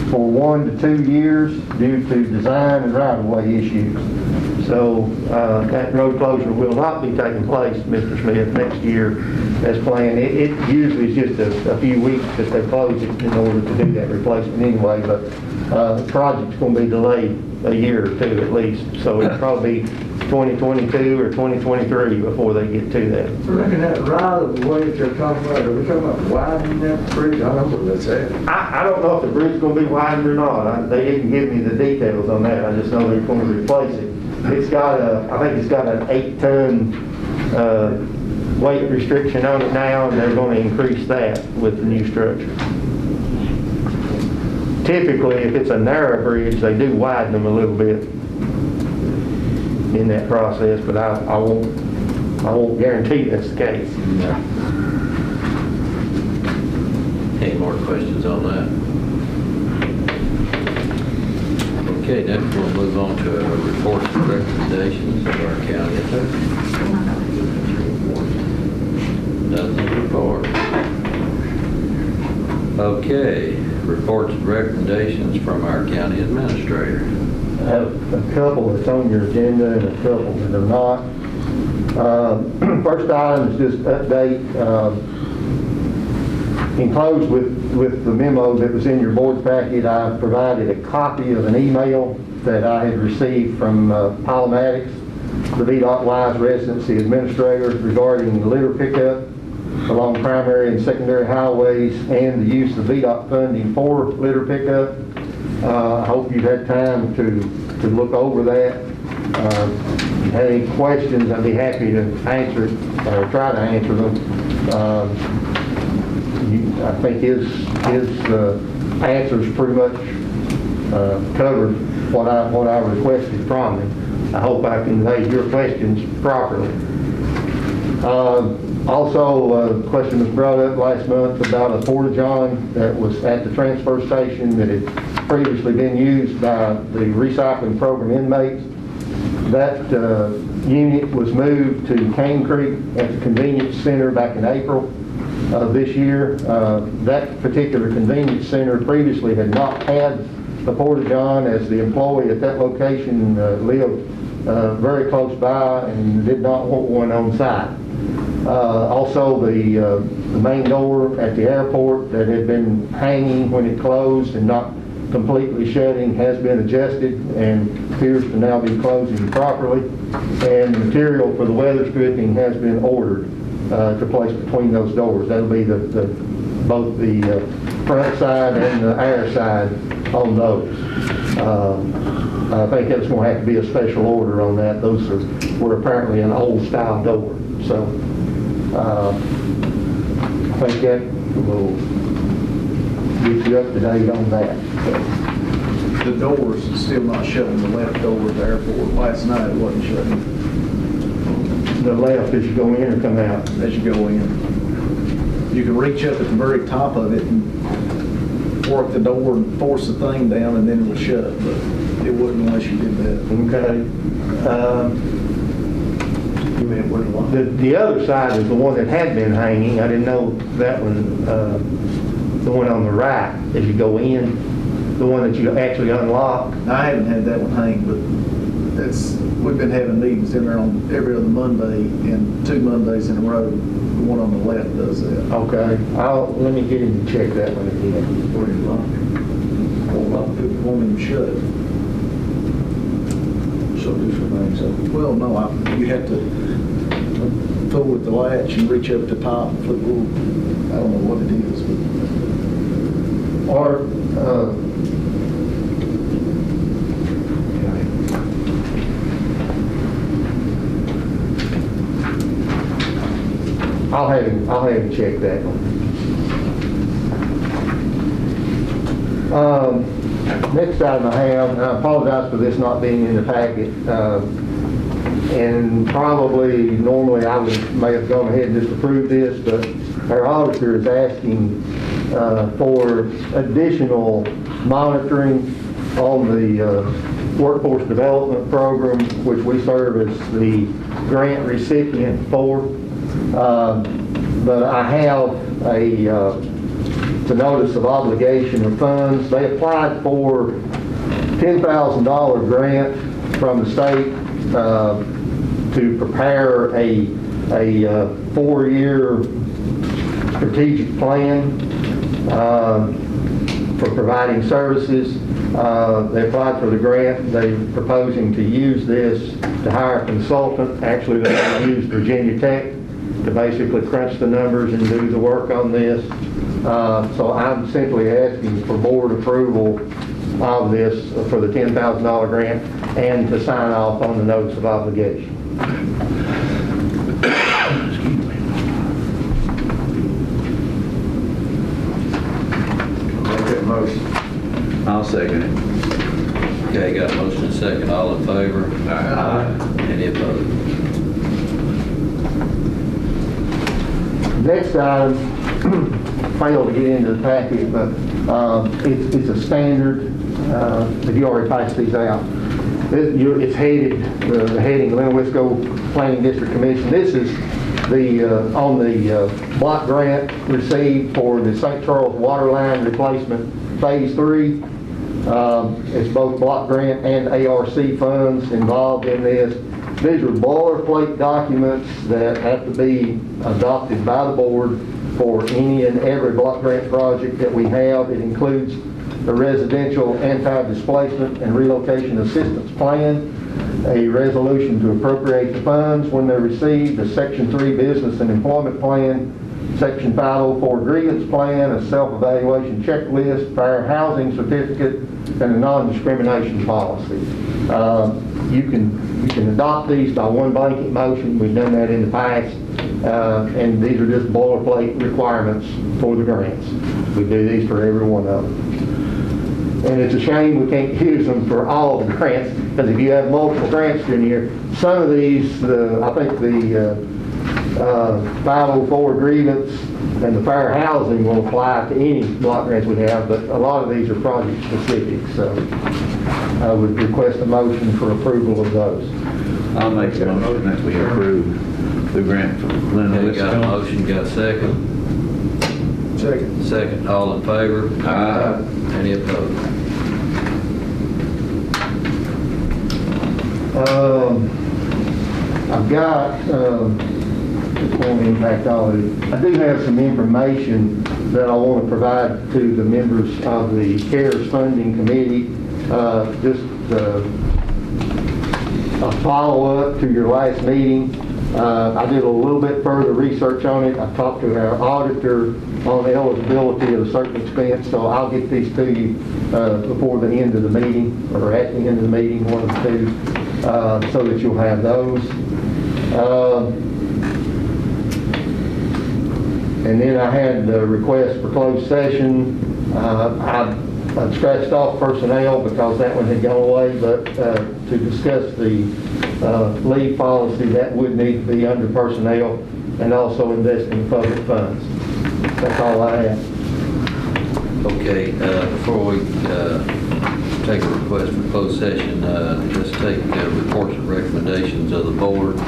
for 1 to 2 years due to design and right-of-way issues. So that road closure will not be taking place, Mr. Smith, next year as planned. It usually is just a few weeks that they close it in order to do that replacement anyway, but the project's going to be delayed a year or two at least. So it'll probably be 2022 or 2023 before they get to that. I reckon that right of the way that you're talking about, are we talking about widening that bridge? I don't know where that's at. I don't know if the bridge is going to be widened or not. They didn't give me the details on that. I just know they're going to replace it. It's got I think it's got an 8-ton weight restriction on it now, and they're going to increase that with the new structure. Typically, if it's a narrow bridge, they do widen them a little bit in that process, but I won't guarantee that's the case. Any more questions on that? Okay, next we'll move on to our reports and recommendations of our county attorney. Nothing to report. Okay, reports and recommendations from our county administrator. I have a couple that's on your agenda and a couple that are not. First item is just update. Enclosed with the memo that was in your board packet, I provided a copy of an email that I had received from Paul Maddox, the VDOT Wise Residency Administrator, regarding the litter pickup along primary and secondary highways and the use of VDOT funding for litter pickup. I hope you've had time to look over that. If you have any questions, I'd be happy to answer it, or try to answer them. I think his answers pretty much covered what I requested from him. I hope I conveyed your questions properly. Also, a question was brought up last month about a porta-john that was at the transfer station that had previously been used by the recycling program inmates. That unit was moved to Cane Creek at the convenience center back in April of this year. That particular convenience center previously had not had the porta-john, as the employee at that location lived very close by and did not want one on site. Also, the main door at the airport that had been hanging when it closed and not completely shutting has been adjusted and appears to now be closing properly. And the material for the weather stripping has been ordered to place between those doors. That'll be both the front side and the air side on those. I think that's going to have to be a special order on that. Those were apparently an old style door. So I think that will get you up to date on that. The doors still not shutting, the left door at the airport. Last night it wasn't shutting The left as you go in or come out? as you go in. You can reach up at the very top of it and work the door and force the thing down and then it'll shut, but it wouldn't unless you did that. Okay. You mean it wouldn't lock? The other side is the one that had been hanging. I didn't know that one, the one on the right as you go in, the one that you actually unlock. I haven't had that one hang, but we've been having meetings in there on every other Monday and 2 Mondays in a row. The one on the left does that. Okay, let me get him to check that one again. Where you lock it? Won't even shut. So just remains open. Well, no, you have to pull with the latch and reach up the top and flip. I don't know what it is, but Or, I'll have him check that one. Next item I have, and I apologize for this not being in the packet, and probably normally I may have gone ahead and just approved this, but our auditor is asking for additional monitoring on the workforce development program, which we serve as the grant recipient for. But I have the notice of obligation of funds. They applied for $10,000 grant from the state to prepare a 4-year strategic plan for providing services. They applied for the grant. They're proposing to use this to hire a consultant. Actually, they're going to use Virginia Tech to basically crunch the numbers and do the work on this. So I'm simply asking for board approval of this for the $10,000 grant and to sign off on the notice of obligation. Make that motion. I'll second it. Okay, got a motion and second. All in favor? Aye. Any opposed? Next item, failed to get into the packet, but it's a standard. Have you already passed these out? It's headed, the heading, Glen Wisco Planning District Commission. This is on the block grant received for the St. Charles Water Line Replacement Phase 3. It's both block grant and ARC funds involved in this. These are boilerplate documents that have to be adopted by the board for any and every block grant project that we have. It includes the residential anti-displacement and relocation assistance plan, a resolution to appropriate the funds when they're received, a Section 3 business and employment plan, Section 504 grievance plan, a self-evaluation checklist, fair housing certificate, and a non-discrimination policy. You can adopt these by one blanket motion. We've done that in the past, and these are just boilerplate requirements for the grants. We do these for every one of them. And it's a shame we can't use them for all the grants, because if you have multiple grants in here, some of these, I think the 504 grievance and the fair housing will apply to any block grants we have, but a lot of these are project specific, so I would request a motion for approval of those. I'll make a motion that we approve the grant for Glen Okay, got a Wisco. motion, got a second. second. Second, all in favor? Aye. Any opposed? I've got, it won't impact all of it. I do have some information that I want to provide to the members of the CARES Funding Committee. Just a follow-up to your last meeting. I did a little bit further research on it. I talked to our auditor on the eligibility of a certain expense, so I'll get these to you before the end of the meeting, or at the end of the meeting, one of the two, so that you'll have those. And then I had the request for closed session. I scratched off personnel because that one had gone away, but to discuss the leave policy, that would need to be under personnel, and also investing public funds. That's all I have. Okay, before we take a request for closed session, let's take reports and recommendations of the board.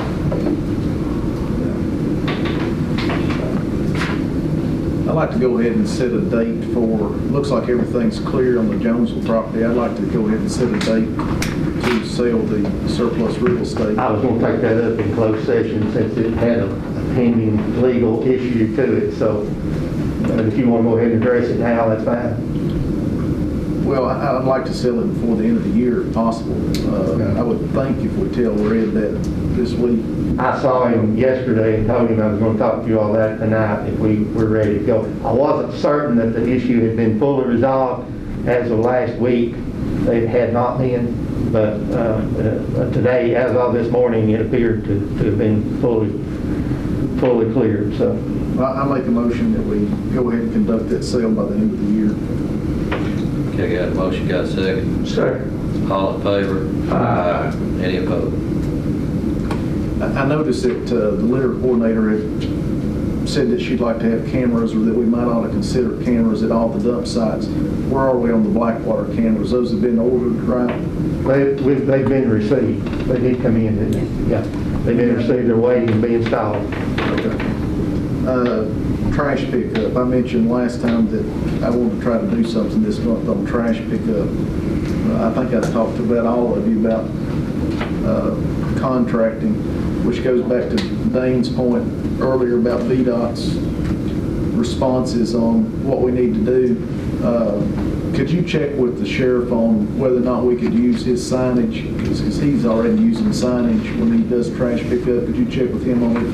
I'd like to go ahead and set a date for, looks like everything's clear on the Jonesville property. I'd like to go ahead and set a date to sell the surplus real estate. I was going to take that up in closed session since it had a pending legal issue to it, so if you want to go ahead and address it now, that's fine. Well, I'd like to sell it before the end of the year if possible. I would think if we tell Red that this week. I saw him yesterday and told him I was going to talk to you all that tonight if we were ready to go. I wasn't certain that the issue had been fully resolved as of last week. It had not been, but today, as of this morning, it appeared to have been fully cleared. So I make a motion that we go ahead and conduct that sale by the end of the year. Okay, got a motion, got a second? Second. All in favor? Aye. Any opposed? I noticed that the litter coordinator had said that she'd like to have cameras, or that we might ought to consider cameras at all the dump sites. Where are we on the Blackwater cameras? Those have been ordered, right? they've been received. They did come in, didn't they? Yeah. They've been received. They're waiting to be installed. Okay. Trash pickup. I mentioned last time that I wanted to try to do something this month on trash pickup. I think I talked about all of you about contracting, which goes back to Dane's point earlier about VDOT's responses on what we need to do. Could you check with the sheriff on whether or not we could use his signage, because he's already using signage when he does trash pickup? Could you check with him on if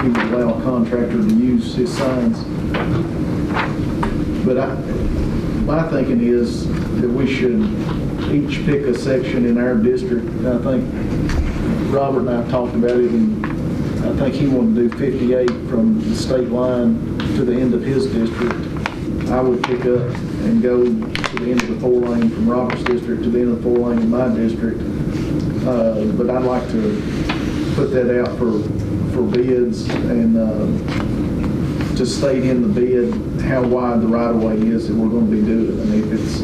he would allow a contractor to use his signs? But my thinking is that we should each pick a section in our district. And I think Robert and I talked about it, and I think he wanted to do 58 from the state line to the end of his district. I would pick up and go to the end of the 4-lane from Robert's district to the end of the 4-lane in my district. But I'd like to put that out for bids, and to state in the bid how wide the right-of-way is that we're going to be doing. I mean, if it's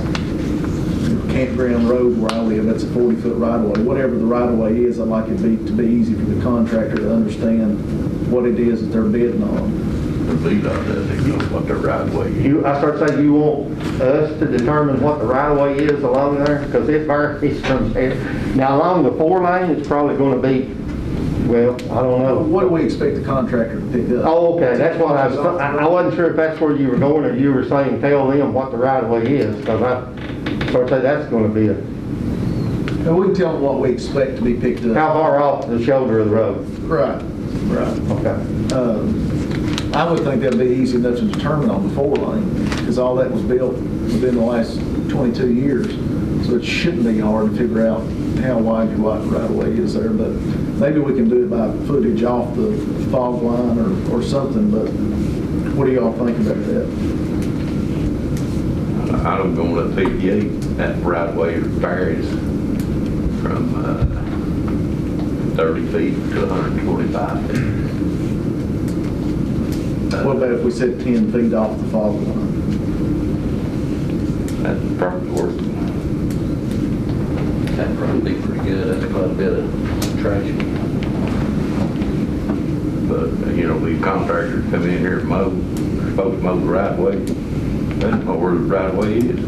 Campground Road where I live, that's a 40-foot right-of-way. Whatever the right-of-way is, I'd like it to be easy for the contractor to understand what it is that they're bidding on. The VDOT doesn't know what the right way is. I start saying you want us to determine what the right-of-way is along there, because it varies from there. Now, along the 4-lane, it's probably going to be, well, I don't know. What do we expect the contractor to pick up? Oh, okay, that's what I wasn't sure if that's where you were going, or you were saying tell them what the right-of-way is, because I start saying that's going to be And we can tell them what we expect to be picked up. how far off the shoulder of the road. Right. Okay. I would think that'd be easy enough to determine on the 4-lane, because all that was built within the last 22 years. So it shouldn't be hard to figure out how wide your right-of-way is there. But maybe we can do it by footage off the fog line or something. But what do y'all think about that? I'm going to 58. That right way varies from 30 feet to 125 feet. What about if we said 10 feet off the fog line? That'd probably work. That'd probably be pretty good. That's quite a bit of traction. But, these contractors come in here and mow, they're supposed to mow the right way. They don't know where the right way is.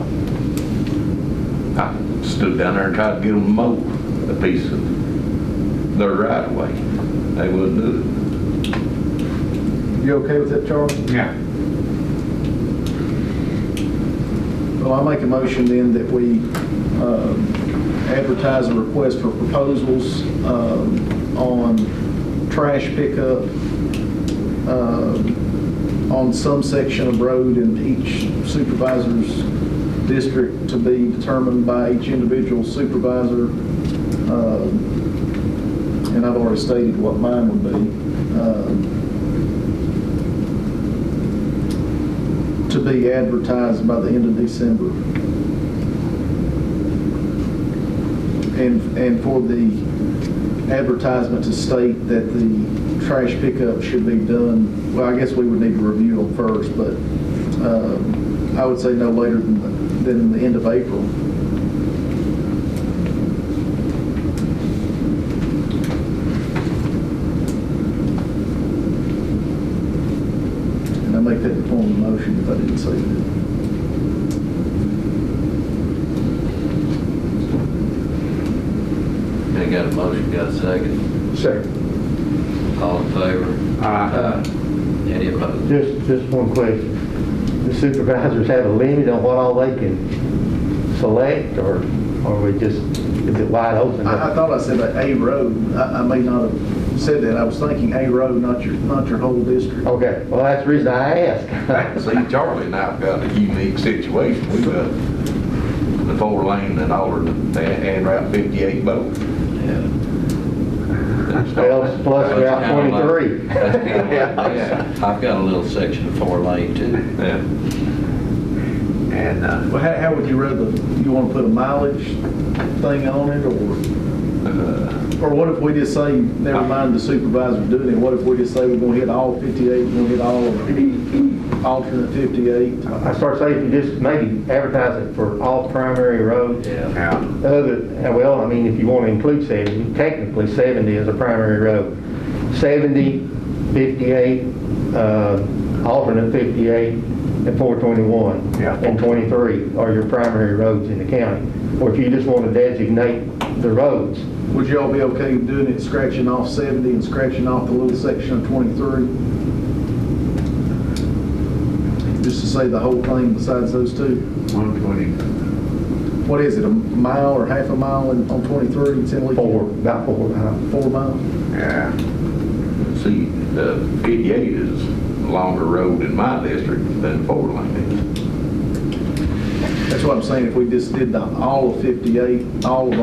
I stood down there and tried to get them to mow a piece of their right way. They wouldn't do it. You okay with that, Charles? Yeah. Well, I make a motion then that we advertise a request for proposals on trash pickup on some section of road in each supervisor's district to be determined by each individual supervisor. And I've already stated what mine would be. to be advertised by the end of December. And for the advertisement to state that the trash pickup should be done, well, I guess we would need to review them first, but I would say no later than the end of April. And I make that in the form of a motion if I didn't say that. Okay, got a motion, got a second? Second. All in favor? Aye. Any opposed? Just one question. The supervisors have a limit on what all they can select, or we just, is it wide open? I thought I said a road. I may not have said that. I was thinking a road, not your whole district. Okay, well, that's the reason I asked. See, Charlie and I've got a unique situation. We've got the 4-lane and alternate, and Route 58 both. Yeah. Well, plus Route 23. That's kind of like, yeah, I've got a little section of 4-lane too. Yeah. And, Well, how would you rather, you want to put a mileage thing on it, or what if we just say, never mind the supervisor doing it, what if we just say we're going to hit all 58, we're going to hit all of alternate 58? I start saying if you just maybe advertise it for all primary roads. Yeah. Well, I mean, if you want to include 70, technically 70 is a primary road. 70, 58, alternate 58, and 421 Yeah. and 23 are your primary roads in the county. Or if you just want to designate the roads. Would you all be okay doing it, scratching off 70 and scratching off the little section of 23? Just to say the whole thing besides those two? 120. What is it, a mile or half a mile on 23? It's in Lee County? About 4 miles. 4 miles? Yeah. See, 58 is a longer road in my district than 4-lane is. That's what I'm saying, if we just did all of 58, all of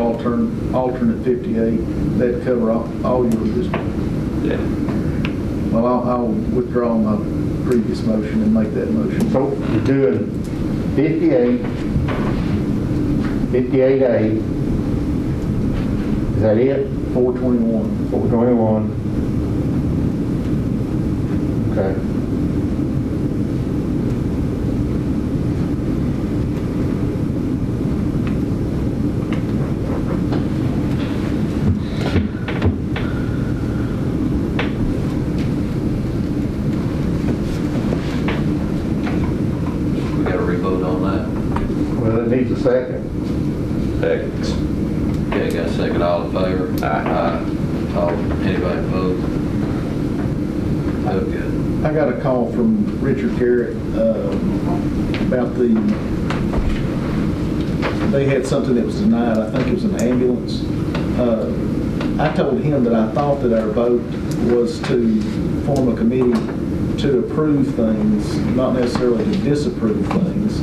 alternate 58, that'd cover all your districts. Yeah. Well, I'll withdraw my previous motion and make that motion. So you're doing 58, 58A. Is that it? 421. 421. Okay. We got to revote on that. Well, it needs a second. Second. Okay, got a second, all in favor? Aye. All, anybody opposed? Oh, good. I got a call from Richard Garrett about they had something that was denied. I think it was an ambulance. I told him that I thought that our vote was to form a committee to approve things, not necessarily to disapprove things,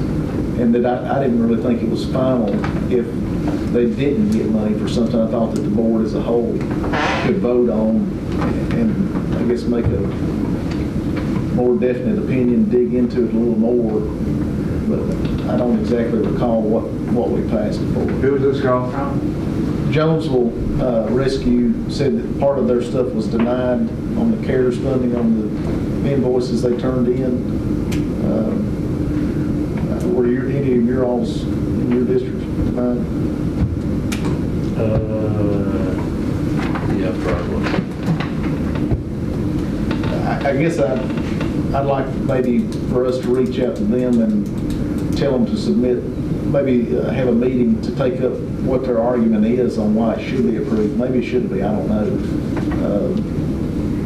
and that I didn't really think it was final if they didn't get money for something. I thought that the board as a whole could vote on and I guess make a more definite opinion, dig into it a little more, but I don't exactly recall what we passed it for. Who was this call from? Jonesville Rescue said that part of their stuff was denied on the CARES funding on the invoices they turned in. Were any of your alls in your district denied? Yeah, probably. I guess I'd like maybe for us to reach out to them and tell them to submit, maybe have a meeting to take up what their argument is on why it should be approved. Maybe it shouldn't be, I don't know.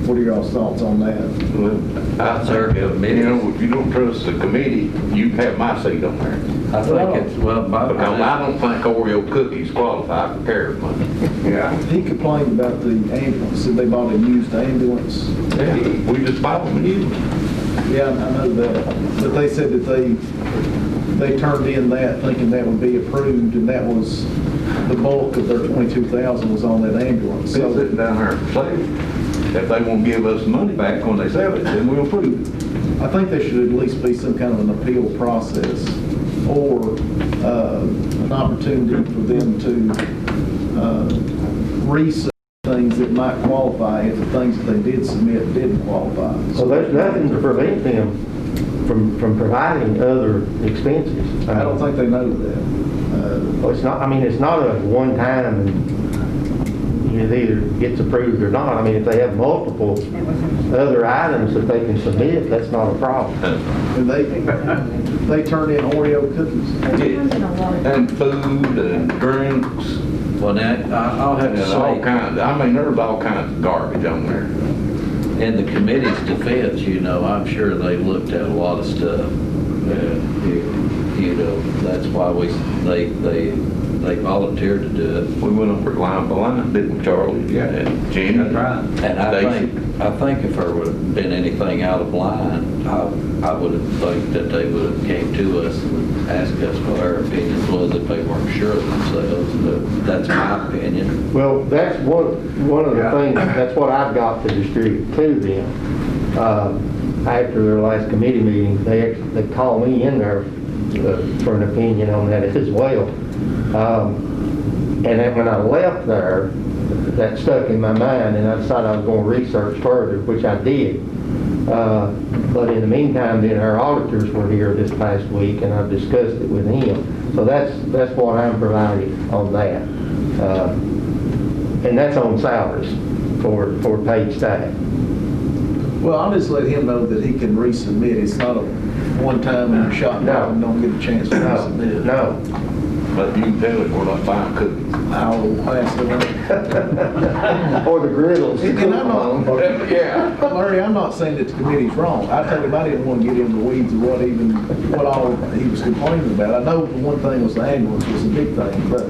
What are your all's thoughts on that? Well, I Sir, think, have you minutes. know, if you don't trust the committee, you can have my seat on there. I think it's, well, Because I don't think Oreo cookies qualify for CARES money. Yeah. He complained about the ambulance, said they bought a used ambulance. Yeah, we just bought them new. Yeah, I know that, but they said that they turned in that thinking that would be approved, and that was, the bulk of their 22,000 was on that ambulance. They're So sitting down there for sale. If they won't give us the money back when they sell it, then we'll approve it. I think there should at least be some kind of an appeal process or an opportunity for them to resubmit things that might qualify if the things that they did submit didn't qualify. So there's nothing to prevent them from providing other expenses. I don't think they know that. Well, it's not, I mean, it's not a one time and it either gets approved or not. I mean, if they have multiple other items that they can submit, that's not a problem. And they turn in Oreo cookies. And food and drinks, Well, now, I'll have to and all say, kinds, I mean, there's all kinds of garbage on there. in the committee's defense, you know, I'm sure they've looked at a lot of stuff. You know, that's why they volunteered to do it. We went over line by line, didn't we, Charlie? Yeah. And Jenny. That's right. And I think if there would have been anything out of line, I would have thought that they would have came to us and asked us what our opinion was if they weren't sure of themselves. But that's my opinion. Well, that's one of the things, that's what I've got to distribute to them. After their last committee meeting, they called me in there for an opinion on that as well. And then when I left there, that stuck in my mind, and I decided I was going to research further, which I did. But in the meantime, then our auditors were here this past week, and I've discussed it with him. So that's what I'm providing on that. And that's on salaries for paid staff. Well, I'll just let him know that he can resubmit. It's not a one-time and you're shot down and don't get a chance to resubmit. No. But you can tell it, we're not buying cookies. I'll ask him. Or the griddles. And I'm not, Yeah. Larry, I'm not saying that the committee's wrong. I told him I didn't want to get into the weeds of what all he was complaining about. I know the one thing was the ambulance was a big thing, but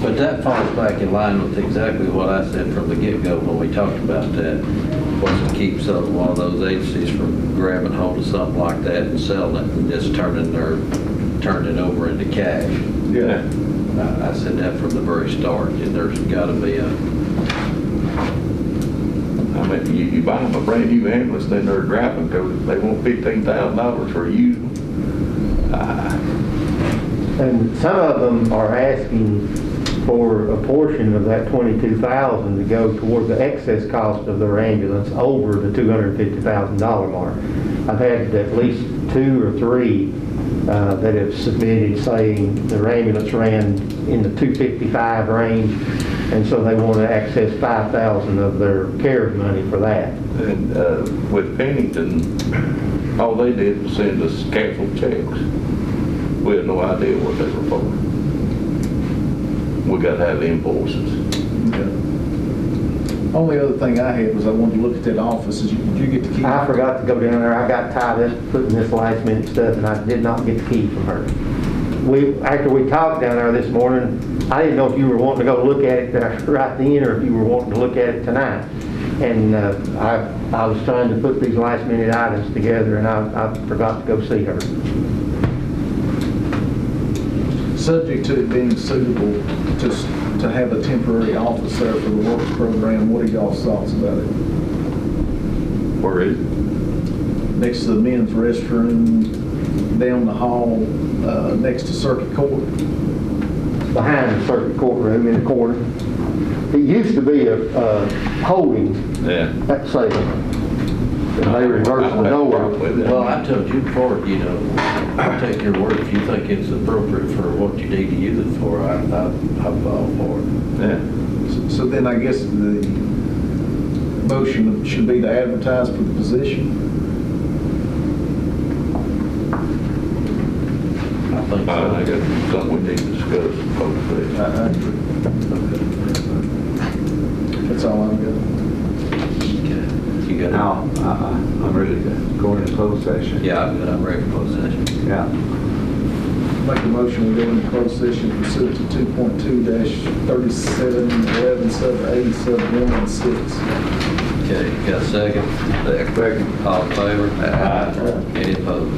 But that falls back in line with exactly what I said from the get-go when we talked about that. What's to keep one of those agencies from grabbing hold of something like that and selling it and just turning it over into cash. yeah. I said that from the very start, and there's got to be I mean, you buy them a brand new ambulance, then they're grabbing because they want $15,000 for you. And some of them are asking for a portion of that $22,000 to go toward the excess cost of their ambulance over the $250,000 mark. I've had at least 2 or 3 that have submitted saying their ambulance ran in the $255 range, and so they want to access $5,000 of their CARES money for that. And with Pennington, all they did was send us canceled checks. We had no idea what they were for. We got to have invoices. Yeah. Only other thing I had was I wanted to look at that office. Did you get the key? I forgot to go down there. I got tied up putting this last minute stuff, and I did not get the key from her. After we talked down there this morning, I didn't know if you were wanting to go look at it right then or if you were wanting to look at it tonight. And I was trying to put these last minute items together, and I forgot to go see her. Subject to it being suitable to have a temporary office there for the works program, what are y'all's thoughts about it? Where is it? Next to the men's restroom, down the hall, next to Circuit Court. Behind the circuit courtroom in the corner. It used to be a holding Yeah. cell. And they reversed the door. Well, I told you before, you know, I'll take your word. If you think it's appropriate for what you need to use it for, I'm all for it. Yeah. So then I guess the motion should be to advertise for the position. I think I so. think that's something we need to discuss. I agree. That's all I've got. Okay. You got it? Now, I'm ready to go into closed session. Yeah, I'm ready for closed session. Yeah. Make a motion, we go into closed session pursuant to 2.2-3711 sub A sub 1 and 6. Okay, got a second? Second. All in favor? Aye. Any opposed?